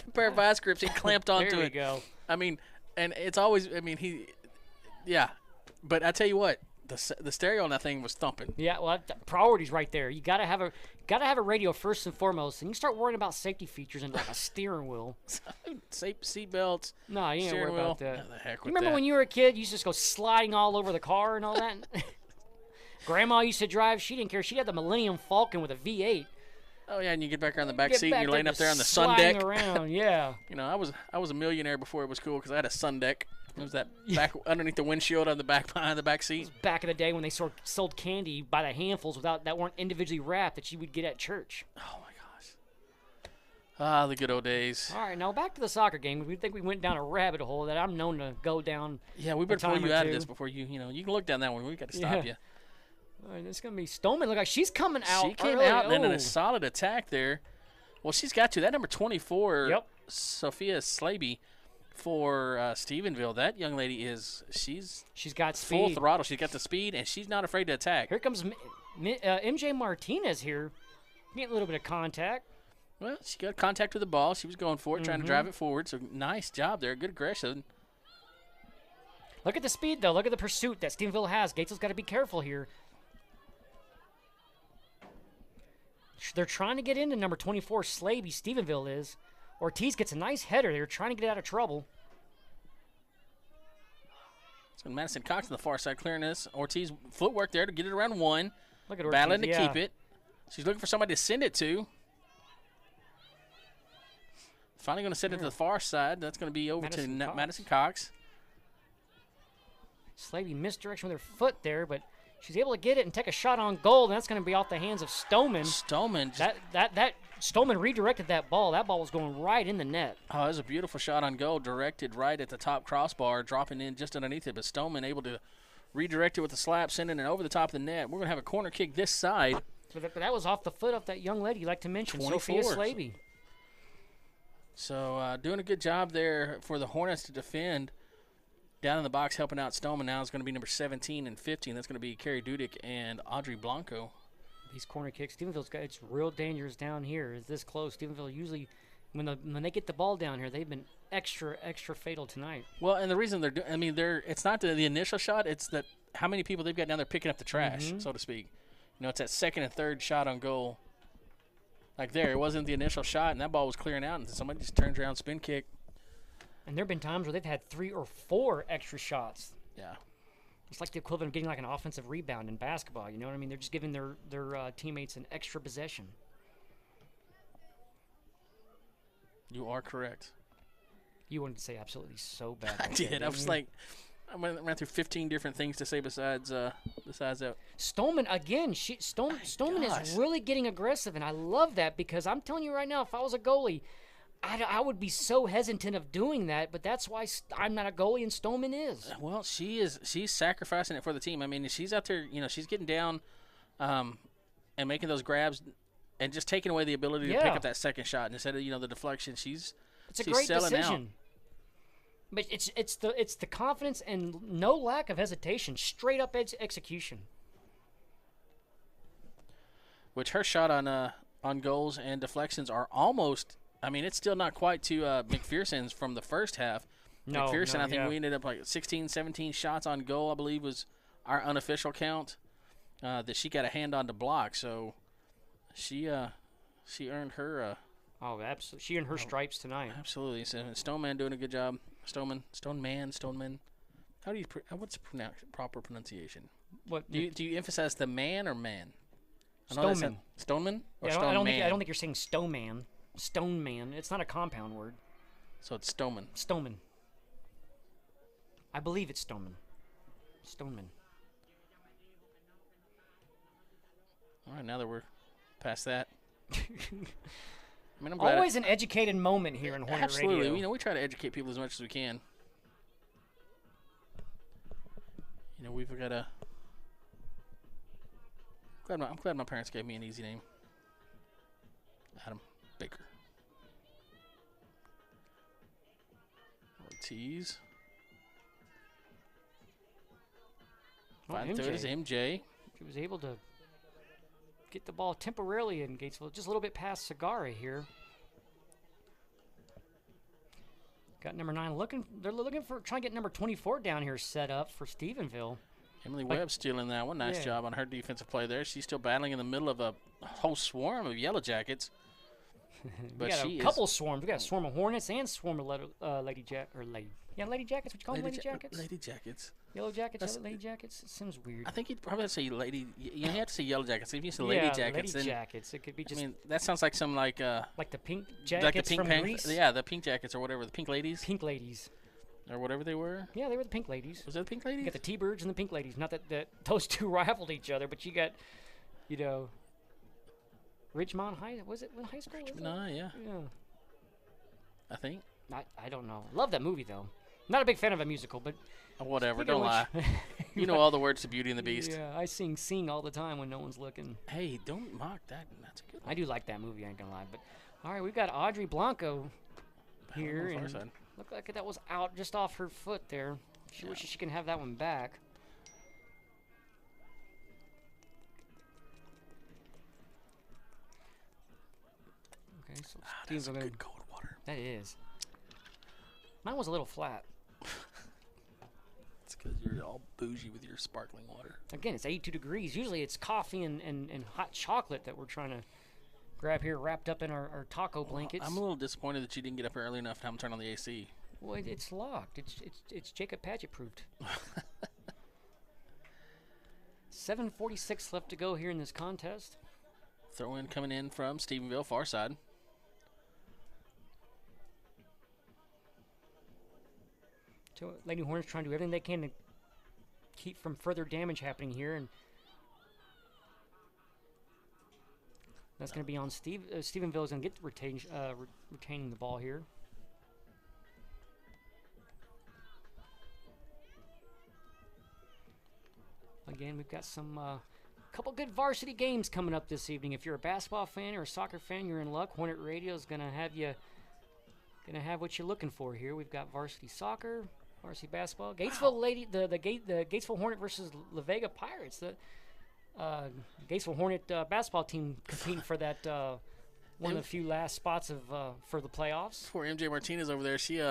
a pair of vice grips. He clamped onto it. There we go. I mean, and it's always. I mean, yeah. But I tell you what, the stereo on that thing was thumping. Yeah, well, priorities right there. You gotta have a radio first and foremost, and you start worrying about safety features and like a steering wheel. Seat belts. No, you ain't worry about that. What the heck You remember when you were a kid, you used to just go sliding all over the car and all that? Grandma used to drive. She didn't care. She had the Millennium Falcon with a V8. Oh yeah, and you get back around the back seat, and you're laying up there on the sun deck. Around, yeah. I was a millionaire before it was cool because I had a sun deck. It was that back underneath the windshield on the back behind the back seat. Back in the day when they sold candy by the handfuls that weren't individually wrapped that you would get at church. Oh my gosh. Ah, the good old days. All right, now back to the soccer game. We think we went down a rabbit hole that I'm known to go down. Yeah, we better pull you out of this before you can look down that one. We got to stop you. All right, it's gonna be Stoneman. Look like she's coming out. She came out and then in a solid attack there. Well, she's got to that number 24. Yep. Sophia Slaby for Stephenville. That young lady she's got full speed. throttle. She's got the speed and she's not afraid to attack. Here comes MJ Martinez here, getting a little bit of contact. Well, she got contact with the ball. She was going for it, trying to drive it forward. So nice job there. Good aggression. Look at the speed though. Look at the pursuit that Stephenville has. Gatesville's got to be careful here. They're trying to get into number 24, Slaby. Stephenville is. Ortiz gets a nice header. They're trying to get out of trouble. So Madison Cox on the far side clearing this. Ortiz footwork there to get it around one. Look at Ortiz. Battling to keep it. She's looking for somebody to send it to. Finally going to send it to the far side. That's going to be over to Madison Cox. Slaby misdirection with her foot there, but she's able to get it and take a shot on goal, and that's going to be off the hands of Stoneman. Stoneman redirected that ball. That ball was going right in the net. Oh, it was a beautiful shot on goal, directed right at the top crossbar, dropping in just underneath it. But Stoneman able to redirect it with a slap, sending it over the top of the net. We're going to have a corner kick this side. But that was off the foot of that young lady you like to mention, 24. Sophia Slaby. So doing a good job there for the Hornets to defend. Down in the box helping out Stoneman now is going to be number 17 and 15. That's going to be Carrie Dudick and Audrey Blanco. These corner kicks, it's real dangerous down here. It's this close. Stephenville usually, when they get the ball down here, they've been extra fatal tonight. Well, and the reason it's not the initial shot. It's that how many people they've got down there picking up the trash, so to speak. It's that second and third shot on goal. Like there, it wasn't the initial shot, and that ball was clearing out, and somebody just turns around, spin kick. And there have been times where they've had 3 or 4 extra shots. Yeah. It's like the equivalent of getting like an offensive rebound in basketball. You know what I mean? They're just giving their teammates an extra possession. You are correct. You wanted to say absolutely so bad. I did. I was like, I ran through 15 different things to say besides that. Stoneman again. Stoneman is really getting aggressive, and I love that because I'm telling you right now, if I was a goalie, I would be so hesitant of doing that, but that's why I'm not a goalie and Stoneman is. Well, she's sacrificing it for the team. I mean, she's out there, she's getting down and making those grabs and just taking away the ability to pick up that second shot. And instead of, the deflection, she's a great selling decision. Out. But it's the confidence and no lack of hesitation, straight up execution. Which her shot on goals and deflections are almost, it's still not quite to McPherson's from the first half. McPherson, I think we ended up like 16, 17 shots on goal, I believe was our unofficial count that she got a hand on to block. So she earned her. Absolutely. She earned her stripes tonight. Absolutely. So Stoneman doing a good job. Stoneman. How do you? What's the proper pronunciation? What do you emphasize the man or man? Stoneman. Stoneman or I don't think you're saying Stoneman. Stoneman. It's not a compound word. So it's Stoneman. Stoneman. I believe it's Stoneman. Stoneman. All right, now that we're past that. I'm always an educated moment here in Hornet Absolutely. Radio. We try to educate people as much as we can. We've got a... I'm glad my parents gave me an easy name. Adam Baker. Ortiz. Oh, Third is MJ. She was able to get the ball temporarily in Gatesville, just a little bit past Sagara here. Got number 9 they're looking for, trying to get number 24 down here set up for Stephenville. Emily Webb stealing that one. Nice job on her defensive play there. She's still battling in the middle of a whole swarm of Yellow Jackets. But we got a couple swarms. We got a swarm of Hornets and swarm of Lady Jackets. Lady Jackets. What you call them? Lady Jackets. Lady Jackets. Yellow Jackets. Lady Jackets. It seems weird. I think you'd probably have to say Lady. You have to say Yellow Jackets. If you say Lady Jackets, Lady Jackets. It could be just. I mean, that sounds like some like the Pink Jackets like the Pink from Greece. Yeah, the Pink Jackets or whatever. The Pink Ladies. Pink Ladies. Or whatever they were. Yeah, they were the Pink Ladies. Was that the Pink Ladies? You got the T-Birds and the Pink Ladies. Not that those two rivaled each other, but you got, Ridgemont High. Was it high school? Ridgemont, yeah. I think. I don't know. Love that movie though. Not a big fan of a musical, but whatever. Don't lie. You know all the words to Beauty and the Beast. Yeah, I sing all the time when no one's looking. Hey, don't mock that. That's a good one. I do like that movie. I ain't gonna lie. But all right, we've got Audrey Blanco here. And looked like that was out just off her foot there. She wishes she can have that one back. Okay, so that's good cold water. That is. Mine was a little flat. It's because you're all bougie with your sparkling water. Again, it's 82 degrees. Usually it's coffee and hot chocolate that we're trying to grab here, wrapped up in our taco blankets. I'm a little disappointed that you didn't get up early enough to have them turn on the AC. Well, it's locked. It's Jacob Padgett proofed. 7:46 left to go here in this contest. Throw in coming in from Stephenville, far side. So Lady Hornets trying to do everything they can to keep from further damage happening here, and that's going to be on Stephenville is going to get retaining the ball here. Again, we've got some couple good varsity games coming up this evening. If you're a basketball fan or a soccer fan, you're in luck. Hornet Radio is going to have what you're looking for here. We've got varsity soccer, varsity basketball, Gatesville the Gatesville Hornet versus La Vega Pirates. The Gatesville Hornet basketball team competing for that one of the few last spots for the playoffs. Poor MJ Martinez over there. She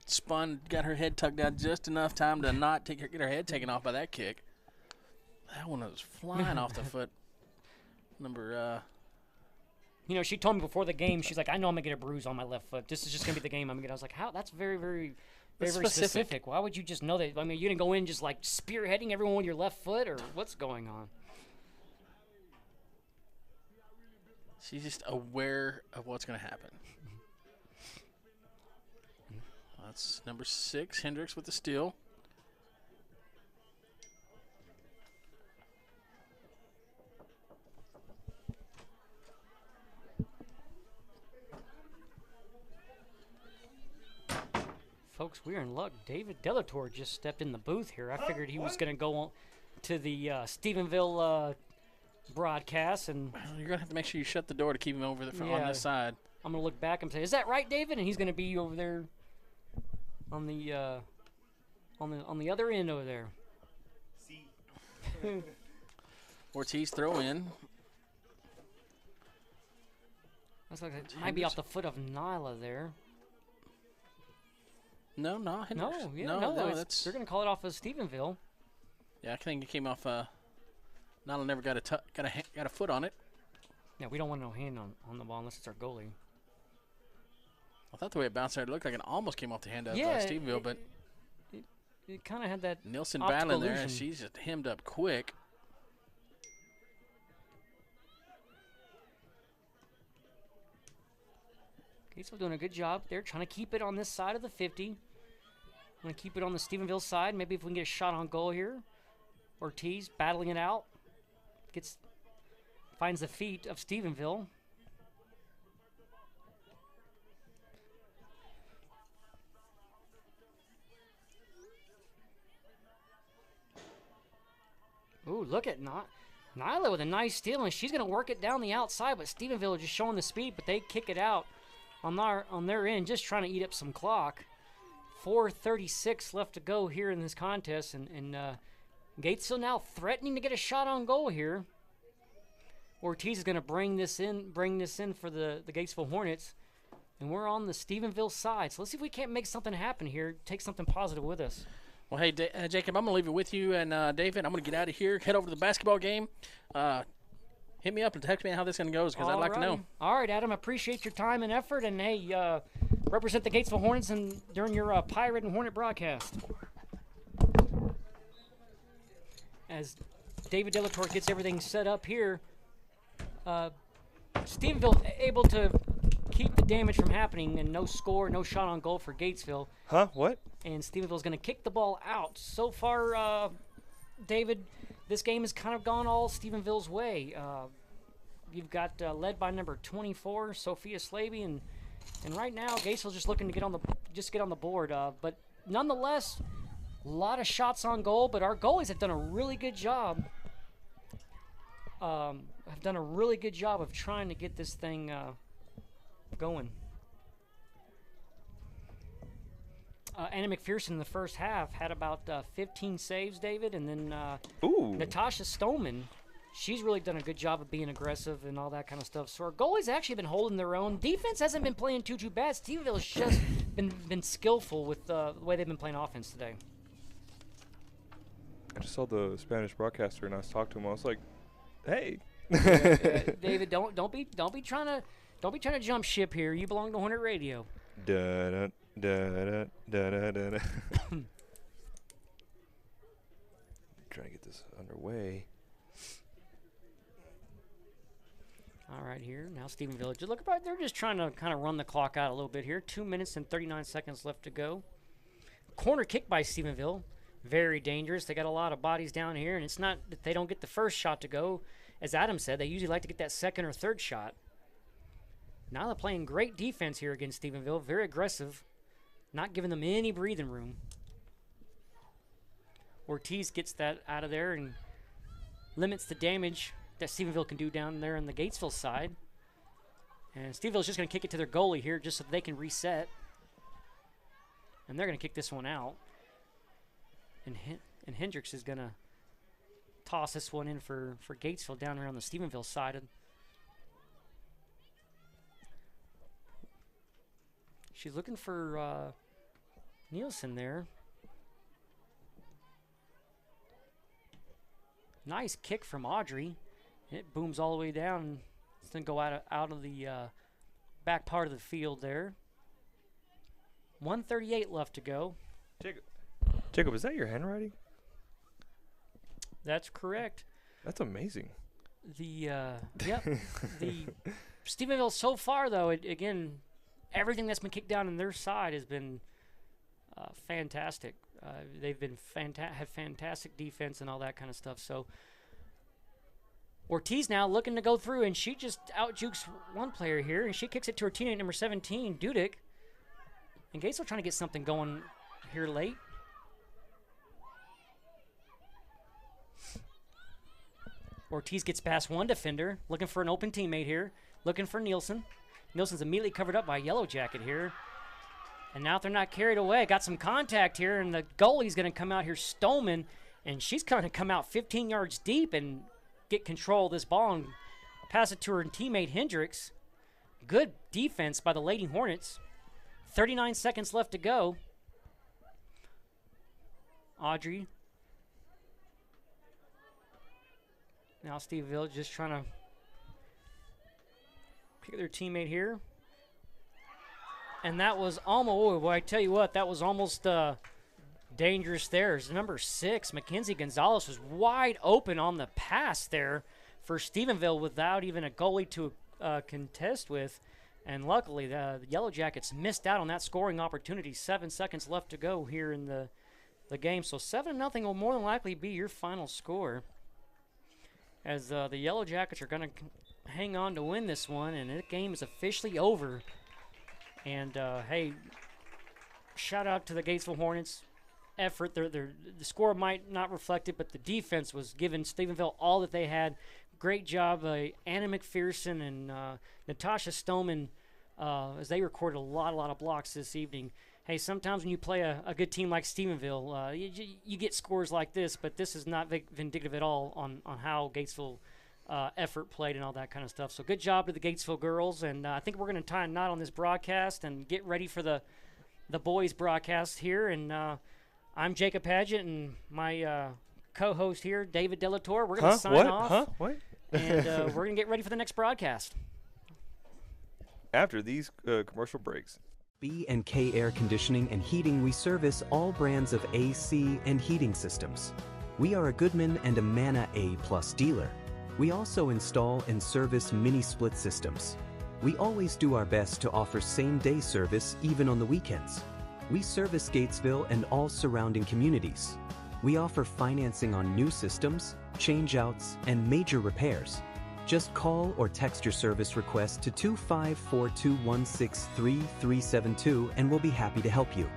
spun, got her head tugged out just enough time to not get her head taken off by that kick. That one was flying off the foot. She told me before the game, she's like, I know I'm going to get a bruise on my left foot. This is just going to be the game I'm going to get. I was like, how? That's very, very, very, very specific. Why would you just know that? I mean, you didn't go in just like spearheading everyone with your left foot, or what's going on? She's just aware of what's going to happen. That's number 6, Hendricks with the steal. Folks, we're in luck. David Delator just stepped in the booth here. I figured he was going to go on to the Stephenville broadcast, and you're gonna have to make sure you shut the door to keep him over on this side. I'm gonna look back and say, "Is that right, David?" And he's gonna be over there on the other end over there. See. Ortiz throw in. Looks like it might be off the foot of Nyla there. No, Hendricks. No, they're gonna call it off of Stephenville. Yeah, I think it came off. Nyla never got a foot on it. Yeah, we don't want no hand on the ball unless it's our goalie. I thought the way it bounced there, it looked like it almost came off the hand of Stephenville, but it kind of had that Nielsen battling there, and she's just hemmed up quick. Gatesville doing a good job. They're trying to keep it on this side of the 50. I'm going to keep it on the Stephenville side. Maybe if we can get a shot on goal here. Ortiz battling it out. Finds the feet of Stephenville. Ooh, look at Nyla with a nice steal, and she's going to work it down the outside, but Stephenville just showing the speed, but they kick it out on their end, just trying to eat up some clock. 4:36 left to go here in this contest, and Gatesville now threatening to get a shot on goal here. Ortiz is going to bring this in for the Gatesville Hornets. And we're on the Stephenville side. So let's see if we can't make something happen here, take something positive with us. Well, hey, Jacob, I'm going to leave it with you. And, David, I'm going to get out of here, head over to the basketball game. Hit me up and text me how this is going to go because I'd like to know. All right, Adam, I appreciate your time and effort. And, hey, represent the Gatesville Hornets during your Pirate and Hornet broadcast. As David Delatorre gets everything set up here, Stephenville able to keep the damage from happening, and no score, no shot on goal for Gatesville. Huh? What? And Stephenville's going to kick the ball out. So far, David, this game has kind of gone all Stephenville's way. You've got led by number 24, Sophia Slavey, and right now Gatesville's just looking to get on the board. But nonetheless, a lot of shots on goal. But our goalies have done a really good job. Of trying to get this thing going. Anna McPherson in the first half had about 15 saves, David, and then Natasha Stoneman, she's really done a good job of being aggressive and all that kind of stuff. So our goalies actually been holding their own. Defense hasn't been playing too bad. Stephenville's just been skillful with the way they've been playing offense today. I just saw the Spanish broadcaster and I was talking to him. I was like, "Hey, David, don't be trying to jump ship here. You belong to Hornet Radio." Da da da da da da. Trying to get this underway. All right, here now Stephenville. Just look about. They're just trying to kind of run the clock out a little bit here. 2 minutes and 39 seconds left to go. Corner kick by Stephenville. Very dangerous. They got a lot of bodies down here, and it's not that they don't get the first shot to go. As Adam said, they usually like to get that second or third shot. Now they're playing great defense here against Stephenville. Very aggressive. Not giving them any breathing room. Ortiz gets that out of there and limits the damage that Stephenville can do down there on the Gatesville side. And Stephenville's just going to kick it to their goalie here just so they can reset. And they're going to kick this one out. And Hendricks is going to toss this one in for Gatesville down there on the Stephenville side. She's looking for Nielsen there. Nice kick from Audrey. It booms all the way down. It's going to go out of the back part of the field there. 1:38 left to go. Jacob, is that your handwriting? That's correct. That's amazing. The Stephenville so far, though, again, everything that's been kicked down on their side has been fantastic. They've been have fantastic defense and all that kind of stuff. So Ortiz now looking to go through, and she just out-jukes one player here, and she kicks it to her teammate number 17, Dudek. And Gatesville trying to get something going here late. Ortiz gets past one defender, looking for an open teammate here, looking for Nielsen. Nielsen's immediately covered up by Yellow Jacket here. And now if they're not carried away, got some contact here, and the goalie's going to come out here, Stoneman, and she's going to come out 15 yards deep and get control of this ball and pass it to her teammate Hendricks. Good defense by the Lady Hornets. 39 seconds left to go. Audrey. Now Stephenville just trying to pick their teammate here. And that was almost, oh boy, I tell you what, that was almost dangerous there. Number 6, Mackenzie Gonzalez, was wide open on the pass there for Stephenville without even a goalie to contest with. And luckily, the Yellow Jackets missed out on that scoring opportunity. 7 seconds left to go here in the game. So 7-0 will more than likely be your final score, as the Yellow Jackets are going to hang on to win this one, and the game is officially over. And, hey, shout out to the Gatesville Hornets. Effort. The score might not reflect it, but the defense was giving Stephenville all that they had. Great job, Anna McPherson and Natasha Stoneman, as they recorded a lot of blocks this evening. Hey, sometimes when you play a good team like Stephenville, you get scores like this, but this is not vindicative at all on how Gatesville effort played and all that kind of stuff. So good job to the Gatesville girls, and I think we're going to tie a knot on this broadcast and get ready for the boys broadcast here. And I'm Jacob Padgett, and my co-host here, David Delatorre. We're going to sign off. What? And we're going to get ready for the next broadcast. After these commercial breaks. B&K Air Conditioning and Heating, we service all brands of AC and heating systems. We are a Goodman and a Manna A+ dealer. We also install and service mini split systems. We always do our best to offer same-day service even on the weekends. We service Gatesville and all surrounding communities. We offer financing on new systems, change-outs, and major repairs. Just call or text your service request to 254-216-3372 and we'll be happy to help you.